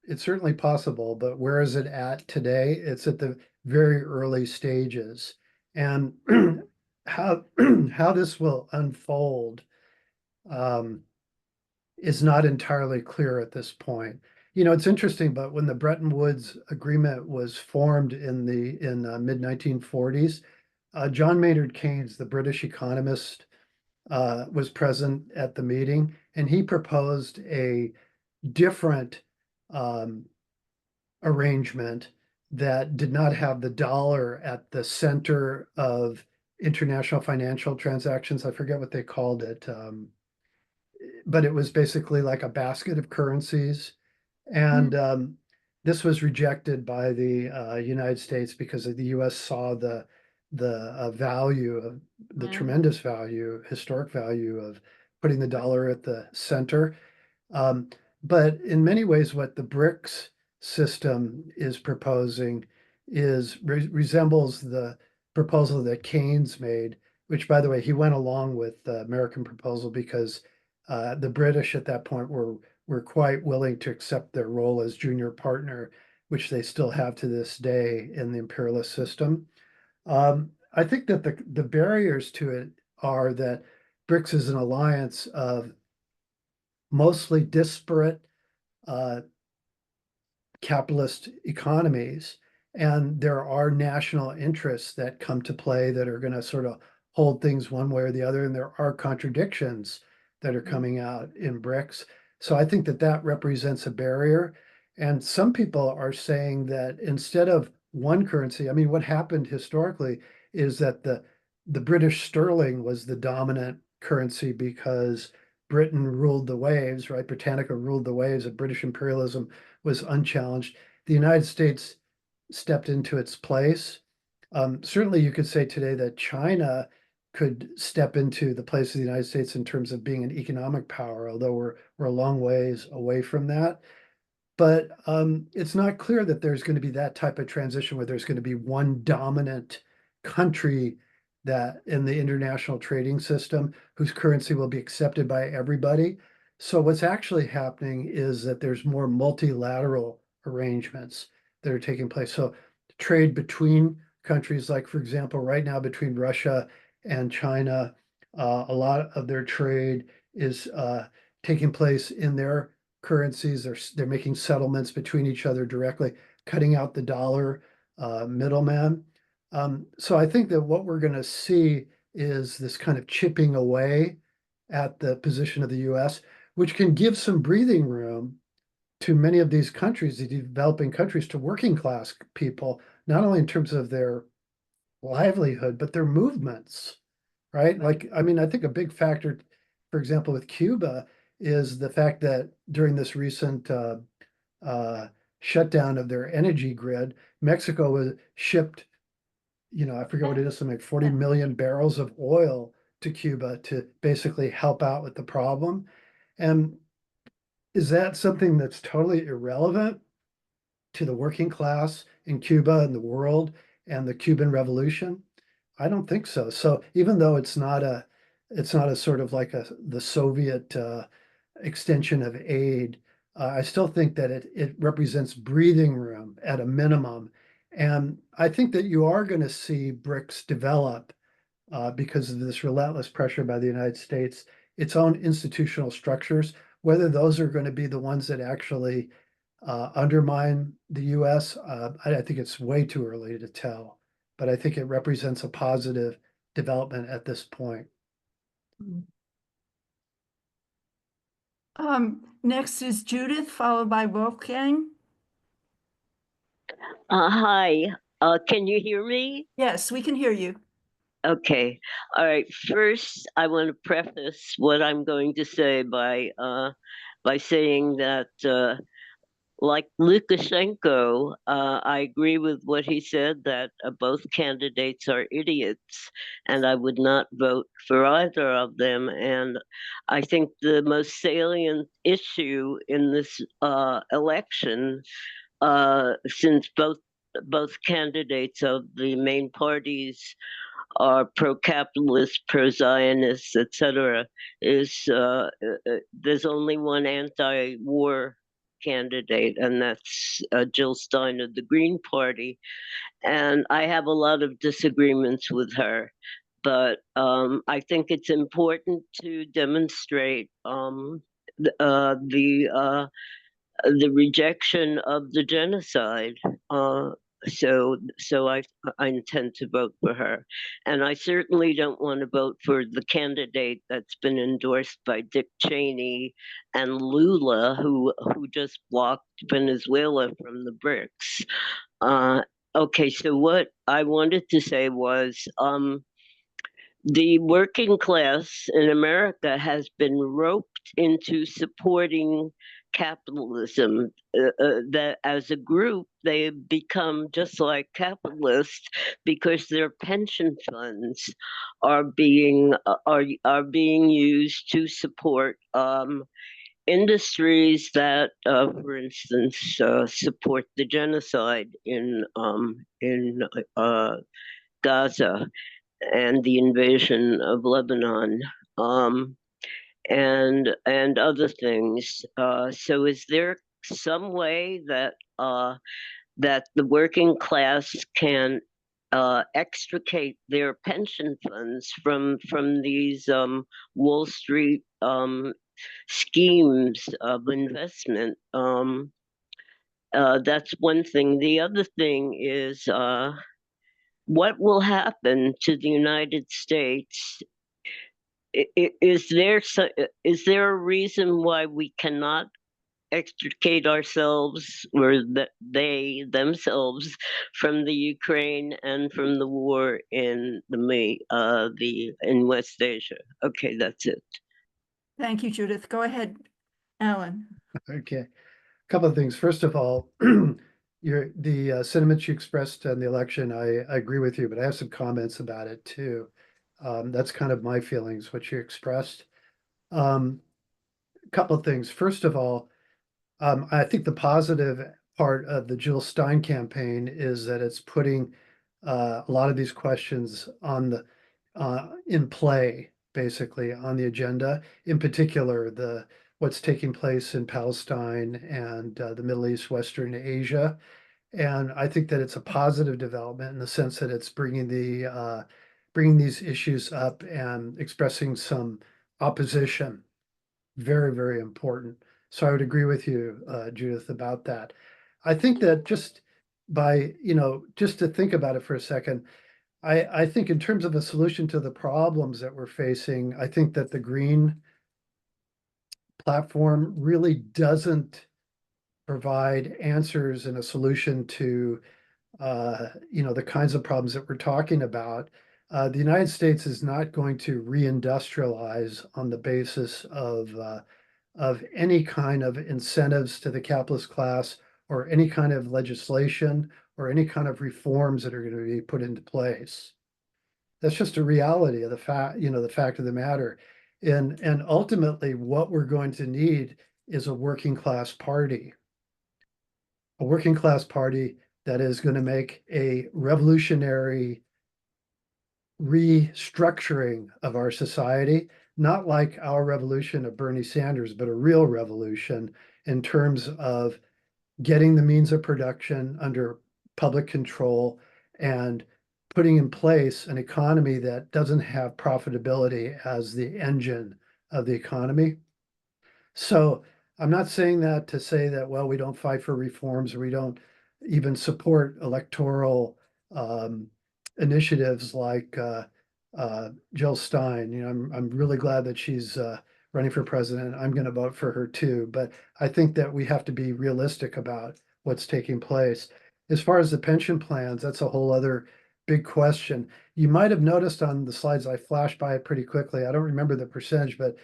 It's certainly possible, but where is it at today? It's at the very early stages. And how this will unfold is not entirely clear at this point. You know, it's interesting, but when the Bretton Woods Agreement was formed in the mid-1940s, John Maynard Keynes, the British economist, was present at the meeting, and he proposed a different arrangement that did not have the dollar at the center of international financial transactions. I forget what they called it, but it was basically like a basket of currencies. And this was rejected by the United States because the U.S. saw the value of the tremendous value, historic value of putting the dollar at the center. But in many ways, what the BRICS system is proposing is resembles the proposal that Keynes made which, by the way, he went along with the American proposal because the British at that point were quite willing to accept their role as junior partner, which they still have to this day in the imperialist system. I think that the barriers to it are that BRICS is an alliance of mostly disparate capitalist economies, and there are national interests that come to play that are going to sort of hold things one way or the other, and there are contradictions that are coming out in BRICS. So I think that that represents a barrier. And some people are saying that instead of one currency, I mean, what happened historically is that the British sterling was the dominant currency because Britain ruled the waves, right? Britannica ruled the waves of British imperialism was unchallenged. The United States stepped into its place. Certainly, you could say today that China could step into the place of the United States in terms of being an economic power, although we're a long ways away from that. But it's not clear that there's going to be that type of transition where there's going to be one dominant country that in the international trading system whose currency will be accepted by everybody. So what's actually happening is that there's more multilateral arrangements that are taking place. So trade between countries, like for example, right now between Russia and China, a lot of their trade is taking place in their currencies. They're making settlements between each other directly, cutting out the dollar middleman. So I think that what we're going to see is this kind of chipping away at the position of the US, which can give some breathing room to many of these countries, the developing countries, to working class people, not only in terms of their livelihood, but their movements, right? Like, I mean, I think a big factor, for example, with Cuba is the fact that during this recent shutdown of their energy grid, Mexico was shipped, I forget what it is, something like 40 million barrels of oil to Cuba to basically help out with the problem. And is that something that's totally irrelevant to the working class in Cuba and the world and the Cuban Revolution? I don't think so. So even though it's not a sort of like the Soviet extension of aid, I still think that it represents breathing room at a minimum. And I think that you are going to see BRICS develop because of this relentless pressure by the United States, its own institutional structures. Whether those are going to be the ones that actually undermine the US, I think it's way too early to tell. But I think it represents a positive development at this point. Next is Judith, followed by Wolfgang. Hi, can you hear me? Yes, we can hear you. Okay, all right. First, I want to preface what I'm going to say by saying that, like Lukashenko, I agree with what he said, that both candidates are idiots, and I would not vote for either of them. And I think the most salient issue in this election, since both candidates of the main parties are pro-capitalist, pro-Zionist, etc., is there's only one anti-war candidate, and that's Jill Stein of the Green Party. And I have a lot of disagreements with her, but I think it's important to demonstrate the rejection of the genocide. So I intend to vote for her. And I certainly don't want to vote for the candidate that's been endorsed by Dick Cheney and Lula, who just blocked Venezuela from the BRICS. Okay, so what I wanted to say was, the working class in America has been roped into supporting capitalism. That as a group, they have become just like capitalists because their pension funds are being used to support industries that, for instance, support the genocide in Gaza. the invasion of Lebanon, and other things. So, is there some way that that the working class can extricate their pension funds from these Wall Street schemes of investment? That's one thing. The other thing is what will happen to the United States? Is there a reason why we cannot extricate ourselves, or that they themselves, from the Ukraine and from the war in in West Asia? Okay, that's it. Thank you, Judith. Go ahead, Alan. Okay, a couple of things. First of all, the sentiments you expressed on the election, I agree with you, but I have some comments about it too. That's kind of my feelings, what you expressed. A couple of things. First of all, I think the positive part of the Jill Stein campaign is that it's putting a lot of these questions on the in play, basically on the agenda. In particular, what's taking place in Palestine and the Middle East, Western Asia, and I think that it's a positive development in the sense that it's bringing these issues up and expressing some opposition. Very, very important. So I would agree with you, Judith, about that. I think that just just to think about it for a second, I think in terms of a solution to the problems that we're facing, I think that the green platform really doesn't provide answers and a solution to the kinds of problems that we're talking about. The United States is not going to reindustrialize on the basis of any kind of incentives to the capitalist class or any kind of legislation or any kind of reforms that are going to be put into place. That's just a reality of the fact of the matter. And ultimately what we're going to need is a working class party. A working class party that is going to make a revolutionary restructuring of our society, not like our revolution of Bernie Sanders, but a real revolution in terms of getting the means of production under public control and putting in place an economy that doesn't have profitability as the engine of the economy. So I'm not saying that to say that, well, we don't fight for reforms or we don't even support electoral initiatives like Jill Stein. I'm really glad that she's running for president. I'm going to vote for her too. But I think that we have to be realistic about what's taking place. As far as the pension plans, that's a whole other big question. You might have noticed on the slides, I flashed by it pretty quickly. I don't remember the percentage, but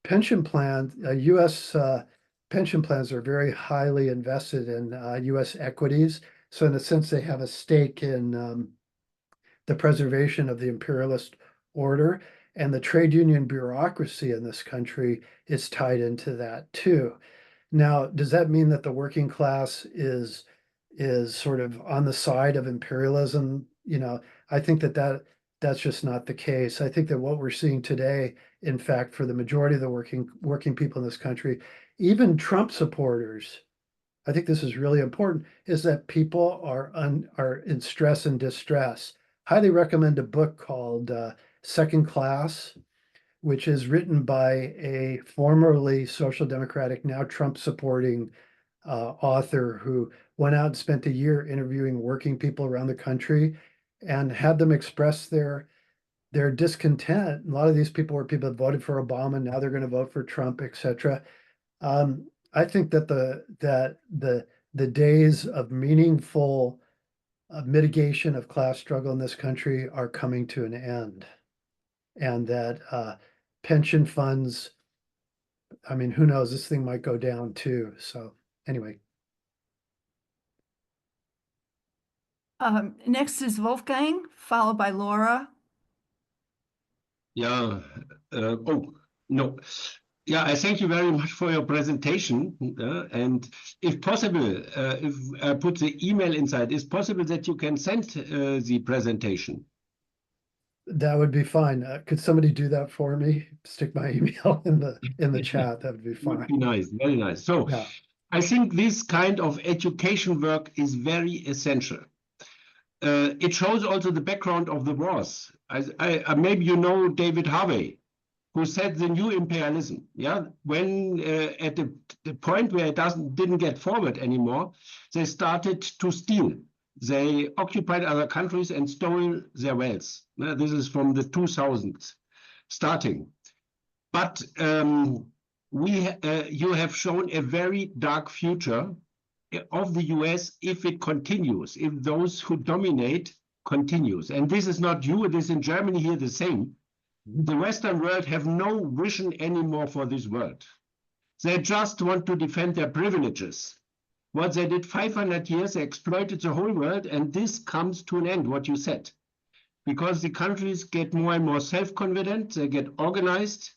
pension plans, U.S. Pension plans are very highly invested in U.S. equities. So in a sense, they have a stake in the preservation of the imperialist order, and the trade union bureaucracy in this country is tied into that too. Now, does that mean that the working class is sort of on the side of imperialism? I think that's just not the case. I think that what we're seeing today, in fact, for the majority of the working people in this country, even Trump supporters, I think this is really important, is that people are in stress and distress. Highly recommend a book called Second Class, which is written by a formerly Social Democratic, now Trump supporting author who went out and spent a year interviewing working people around the country and had them express their discontent. A lot of these people were people that voted for Obama, now they're going to vote for Trump, etc. I think that the days of meaningful mitigation of class struggle in this country are coming to an end, and that pension funds, I mean, who knows, this thing might go down too. So anyway. Next is Wolfgang, followed by Laura. Yeah. Oh, no. Yeah, I thank you very much for your presentation. And if possible, if I put the email inside, is possible that you can send the presentation? That would be fine. Could somebody do that for me? Stick my email in the chat. That would be Would fine. be nice, very nice. So Yeah. I think this kind of education work is very essential. It shows also the background of the wars. Maybe you know David Harvey, who said the new imperialism. Yeah, when at the point where it didn't get forward anymore, they started to steal. They occupied other countries and stole their wealth. This is from the 2000s starting. But you have shown a very dark future of the US if it continues, if those who dominate continues. And this is not you, it is in Germany here the same. The Western world have no vision anymore for this world. They just want to defend their privileges. What they did 500 years, they exploited the whole world, and this comes to an end, what you said. Because the countries get more and more self-confident, they get organized,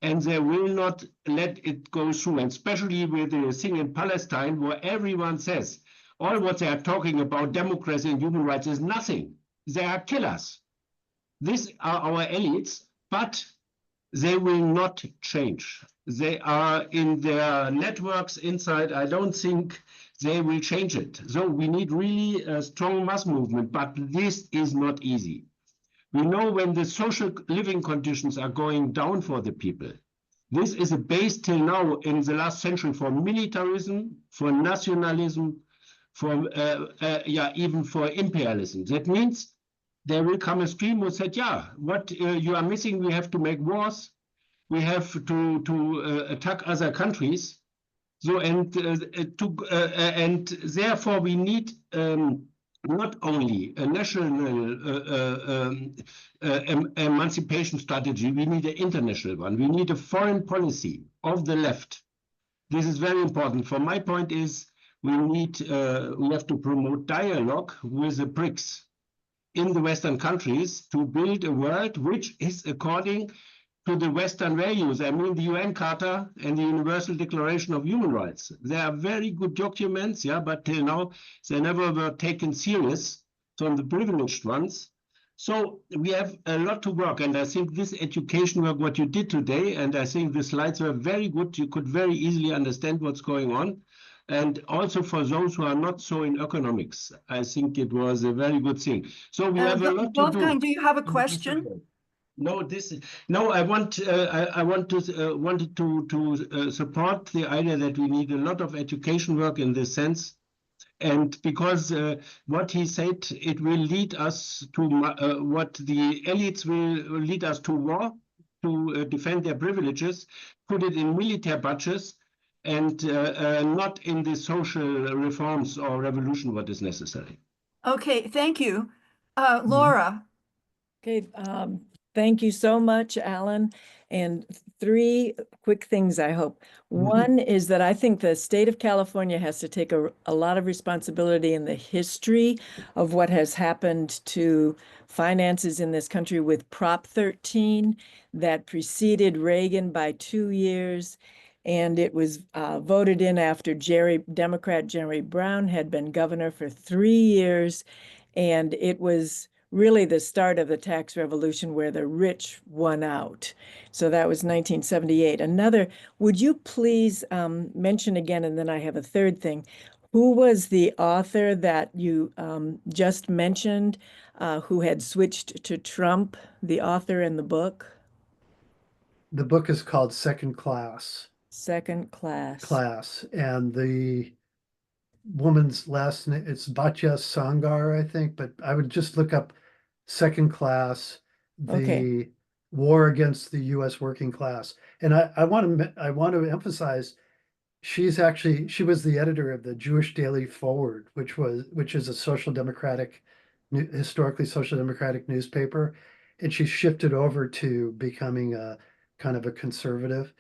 and they will not let it go through. And especially with the thing in Palestine, where everyone says, all what they are talking about, democracy and human rights, is nothing. They are killers. These are our elites, but they will not change. They are in their networks inside. I don't think they will change it. So we need really a strong mass movement, but this is not easy. We know when the social living conditions are going down for the people. This is a base till now in the last century for militarism, for nationalism, for even for imperialism. That means there will come a stream who said, yeah, what you are missing, we have to make wars, we have to attack other countries. So and therefore we need not only a national emancipation strategy, we need an international one. We need a foreign policy of the left. This is very important. From my point is we have to promote dialogue with the BRICS in the Western countries to build a world which is according to the Western values. I mean, the UN Charter and the Universal Declaration of Human Rights. They are very good documents, yeah, but till now they never were taken serious from the privileged ones. So we have a lot to work, and I think this education work, what you did today, and I think the slides were very good. You could very easily understand what's going on. And also for those who are not so in economics, I think it was a very good thing. So we have a lot to do. Wolfgang, do you have a question? No, I wanted to support the idea that we need a lot of education work in this sense, and because what he said, it will lead us to what the elites will lead us to war, to defend their privileges, put it in military budgets, and not in the social reforms or revolution what is necessary. Okay, thank you. Laura. Okay, thank you so much, Allan. And three quick things, I hope. One is that I think the state of California has to take a lot of responsibility in the history of what has happened to finances in this country with Prop 13 that preceded Reagan by 2 years. And it was voted in after Democrat Jerry Brown had been governor for 3 years. And it was really the start of the tax revolution where the rich won out. So that was 1978. Would you please mention again, and then I have a third thing, who was the author that you just mentioned who had switched to Trump, the author in the book? The book is called Second Class. Second Class. And the woman's last name, it's Batya Sangar, I think, but I would just look up Second Class, the war against the US working class. And I want to emphasize she was the editor of the Jewish Daily Forward, which is a historically social democratic newspaper, and she shifted over to becoming a kind of a conservative.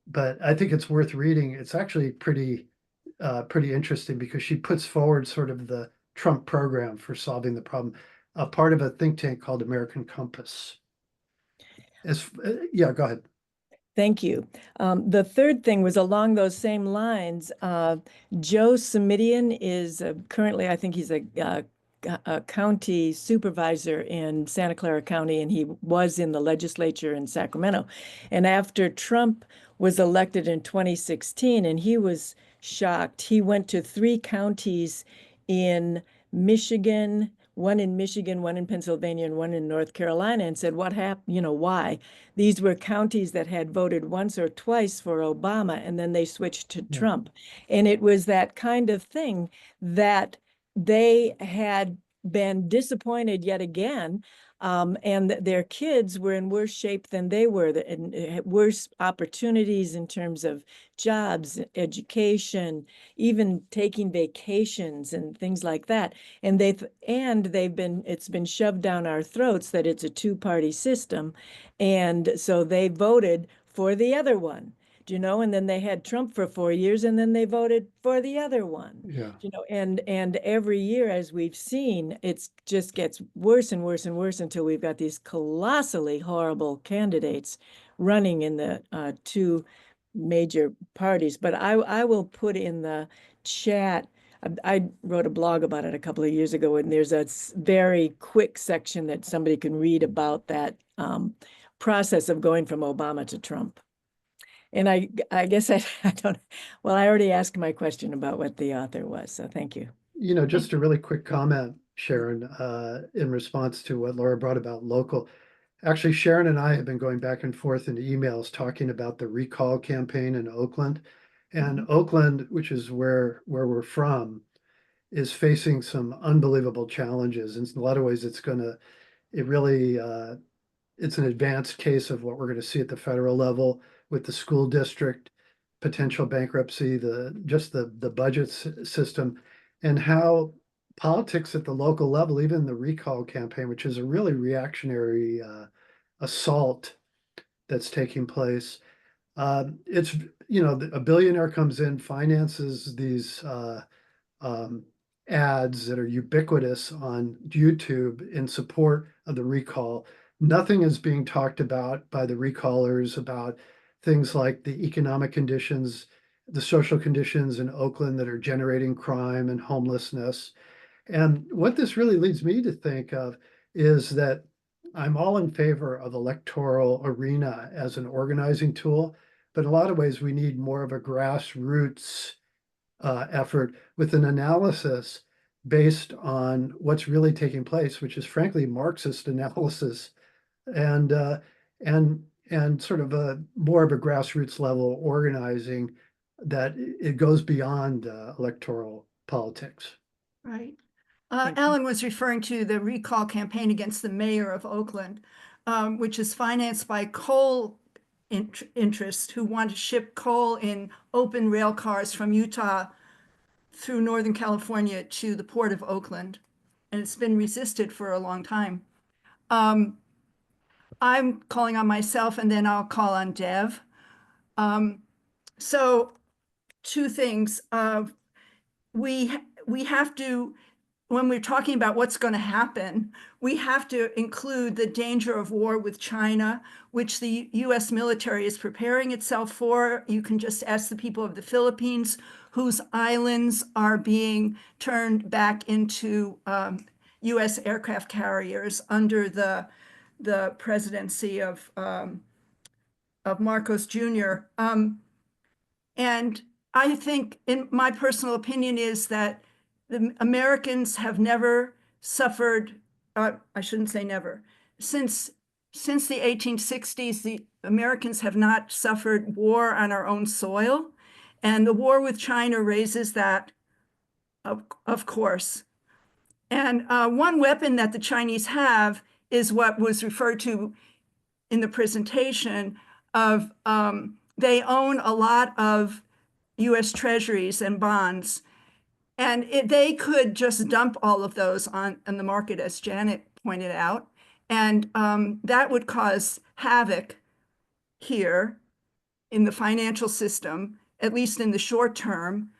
But I think it's worth reading. It's actually pretty interesting because she puts forward sort of the Trump program for solving the problem, a part of a think tank called American Compass. Yeah, go ahead. Thank you. The third thing was along those same lines. Joe Simidian is currently, I think he's a a county supervisor in Santa Clara County, and he was in the legislature in Sacramento. And after Trump was elected in 2016, and he was shocked, he went to 3 counties in Michigan, one in Michigan, one in Pennsylvania, and one in North Carolina, and said, what happened, why? These were counties that had voted once or twice for Obama, and then they switched to Trump. And it was that kind of thing that they had been disappointed yet again, and their kids were in worse shape than they were, and worse opportunities in terms of jobs, education, even taking vacations and things like that. And it's been shoved down our throats that it's a 2-party system. And so they voted for the other one. And then they had Trump for 4 years, and then they voted for the other one. Yeah. And every year, as we've seen, it just gets worse and worse and worse until we've got these colossally horrible candidates running in the 2 major parties. But I will put in the chat. I wrote a blog about it a couple of years ago, and there's a very quick section that somebody can read about that process of going from Obama to Trump. And I guess I don't, well, I already asked my question about what the author was, so thank you. Just a really quick comment, Sharon, in response to what Laura brought about local. Actually, Sharon and I have been going back and forth in emails talking about the recall campaign in Oakland. And Oakland, which is where we're from, is facing some unbelievable challenges. In a lot of ways, it's an advanced case of what we're going to see at the federal level with the school district, potential bankruptcy, the budget system, and how politics at the local level, even the recall campaign, which is a really reactionary assault that's taking place. It's, a billionaire comes in, finances these ads that are ubiquitous on YouTube in support of the recall. Nothing is being talked about by the recallers about things like the economic conditions, the social conditions in Oakland that are generating crime and homelessness. And what this really leads me to think of is that I'm all in favor of electoral arena as an organizing tool, but in a lot of ways we need more of a grassroots effort with an analysis based on what's really taking place, which is frankly Marxist analysis, and sort of a more of a grassroots level organizing that it goes beyond electoral politics. Right. Allan was referring to the recall campaign against the mayor of Oakland, which is financed by coal interests who want to ship coal in open rail cars from Utah through Northern California to the port of Oakland. And it's been resisted for a long time. I'm calling on myself, and then I'll call on Dev. So 2 things. We have to, when we're talking about what's going to happen, we have to include the danger of war with China, which the US military is preparing itself for. You can just ask the people of the Philippines, whose islands are being turned back into US aircraft carriers under the presidency of Marcos Jr. And I think, in my personal opinion, is that the Americans have never suffered, I shouldn't say never, since the 1860s, the Americans have not suffered war on our own soil. And the war with China raises that, of course. And one weapon that the Chinese have is what was referred to in the presentation of they own a lot of US treasuries and bonds. And they could just dump all of those on the market, as Janet pointed out. And that would cause havoc here in the financial system, at least in the short term.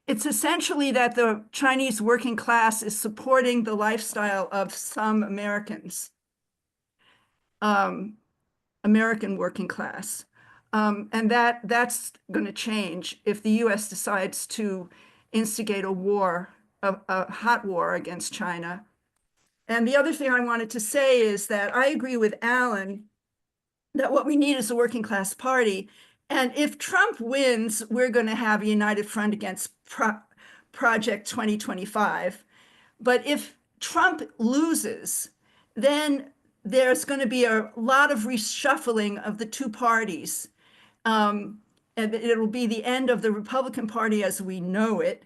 It's essentially that the Chinese working class is supporting the lifestyle of some Americans, American working class. And that's going to change if the US decides to instigate a war a hot war against China. And the other thing I wanted to say is that I agree with Allan that what we need is a working class party. And if Trump wins, we're going to have a united front against Project 2025. But if Trump loses, then there's going to be a lot of reshuffling of the two parties. And it'll be the end of the Republican Party as we know it.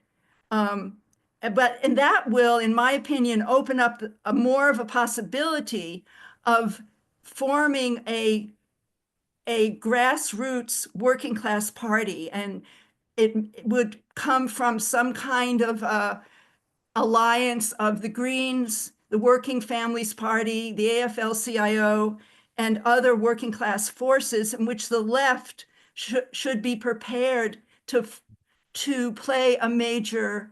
And that will, in my opinion, open up more of a possibility of forming a grassroots working class party. And it would come from some kind of alliance of the Greens, the Working Families Party, the AFL-CIO, and other working class forces in which the left should be prepared to play a major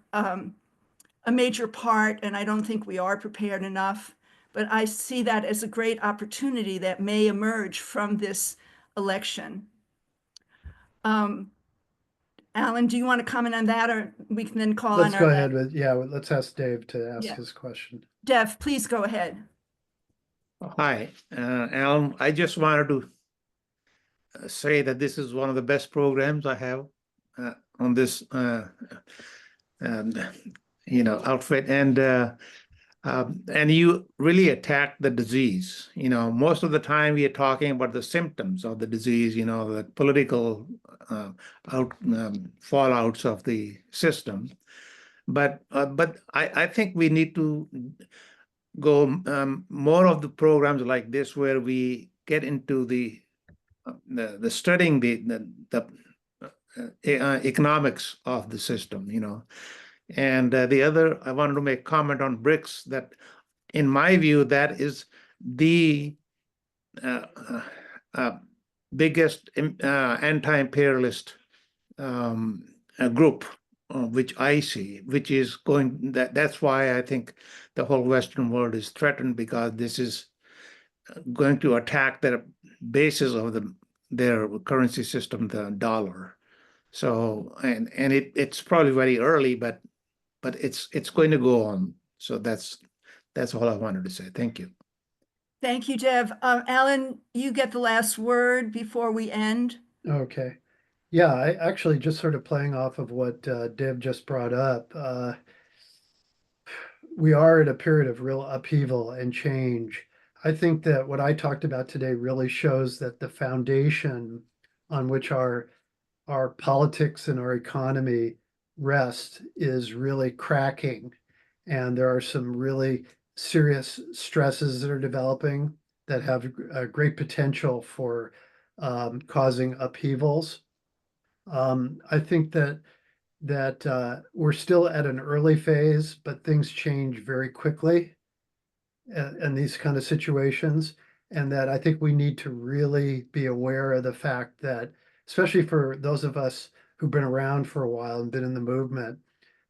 part. And I don't think we are prepared enough. But I see that as a great opportunity that may emerge from this election. Allan, do you want to comment on that, or we can then call Let's on go our ahead with, yeah, let's ask Dave to ask Yeah. his question. Dev, please go ahead. Hi, Allan. I just wanted to say that this is one of the best programs I have on this, outfit, and you really attack the disease. Most of the time we are talking about the symptoms of the disease. The political fallouts of the system, but I think we need to go more of the programs like this where we get into the studying the economics of the system, And the other, I wanted to make comment on BRICS, that in my view, that is the biggest anti-imperialist group, which I see, which is going, that's why I think the whole Western world is threatened, because this is going to attack the basis of their currency system, the dollar. So, and it's probably very early, but it's going to go on. So that's all I wanted to say. Thank you. Thank you, Dev. Allan, you get the last word before we end. Okay. Yeah, I actually just sort of playing off of what Dev just brought up. We are in a period of real upheaval and change. I think that what I talked about today really shows that the foundation on which our politics and our economy rest is really cracking. And there are some really serious stresses that are developing that have a great potential for causing upheavals. I think that we're still at an early phase, but things change very quickly in these kind of situations. And that I think we need to really be aware of the fact that, especially for those of us who've been around for a while and been in the movement,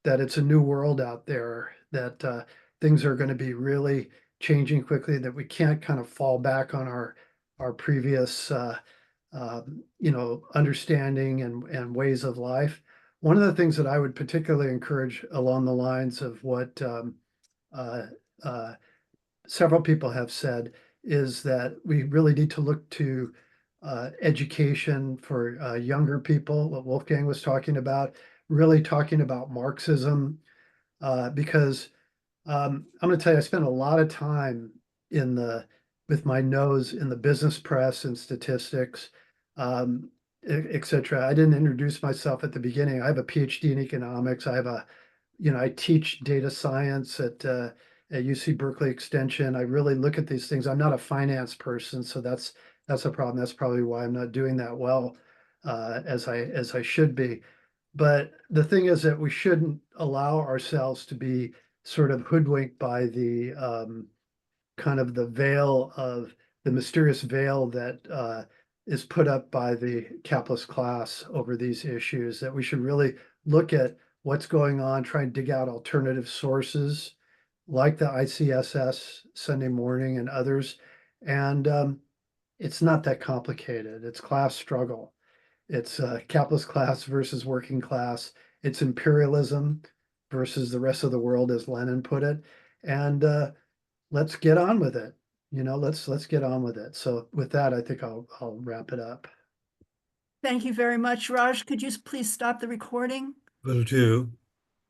that it's a new world out there, that things are going to be really changing quickly, that we can't kind of fall back on our previous understanding and ways of life. One of the things that I would particularly encourage along the lines of what several people have said is that we really need to look to education for younger people, what Wolfgang was talking about, really talking about Marxism, because I'm going to tell you, I spent a lot of time with my nose in the business press and statistics, etc. I didn't introduce myself at the beginning. I have a PhD in economics. I have I teach data science at UC Berkeley Extension. I really look at these things. I'm not a finance person, so that's a problem. That's probably why I'm not doing that well as I should be. But the thing is that we shouldn't allow ourselves to be sort of hoodwinked by the kind of the mysterious veil that is put up by the capitalist class over these issues, that we should really look at what's going on, try and dig out alternative sources like the ICSS Sunday Morning and others. And it's not that complicated. It's class struggle. It's capitalist class versus working class. It's imperialism versus the rest of the world, as Lennon put it. And let's get on with it. Let's get on with it. So with that, I think I'll wrap it up. Thank you very much. Raj, could you please stop the recording? Will do.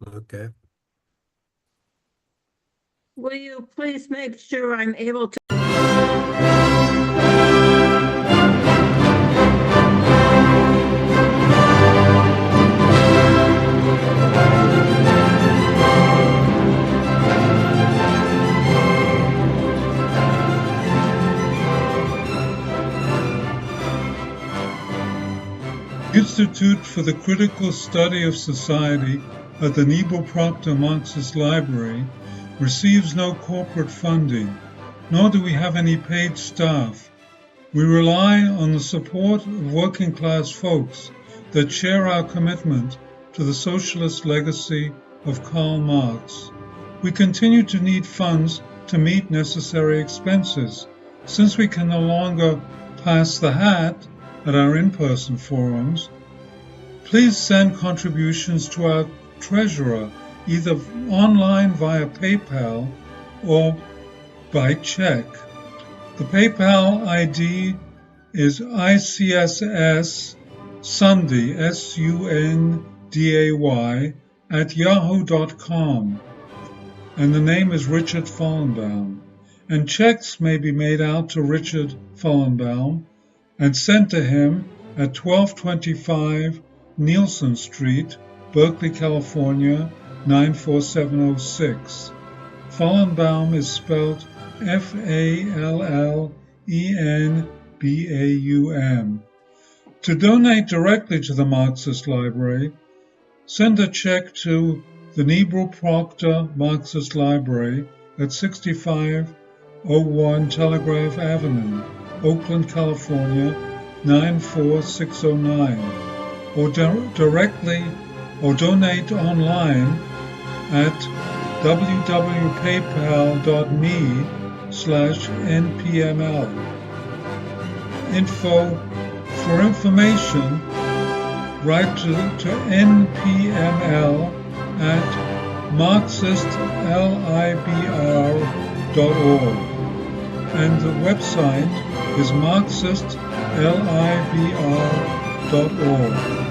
Okay. Will you please make sure I'm able to? Institute for the Critical Study of Society at the Nebel Proctor Marxist Library receives no corporate funding, nor do we have any paid staff. We rely on the support of working class folks that share our commitment to the socialist legacy of Karl Marx. We continue to need funds to meet necessary expenses, since we can no longer pass the hat at our in-person forums. Please send contributions to our treasurer, either online via PayPal or by check. The PayPal ID is ICSS Sunday, SUNDAY, @yahoo.com, and the name is Richard Fallenbaum. And checks may be made out to Richard Fallenbaum and sent to him at 1225 Nielsen Street, Berkeley, California, 94706. Fallenbaum is spelled Fallenbaum. To donate directly to the Marxist Library, send a check to the Nebel Proctor Marxist Library at 6501 Telegraph Avenue, Oakland, California, 94609, or directly or donate online at www.paypal.me/npml. For information, write to npml at marxistlibr.org, and the website is marxistlibr.org.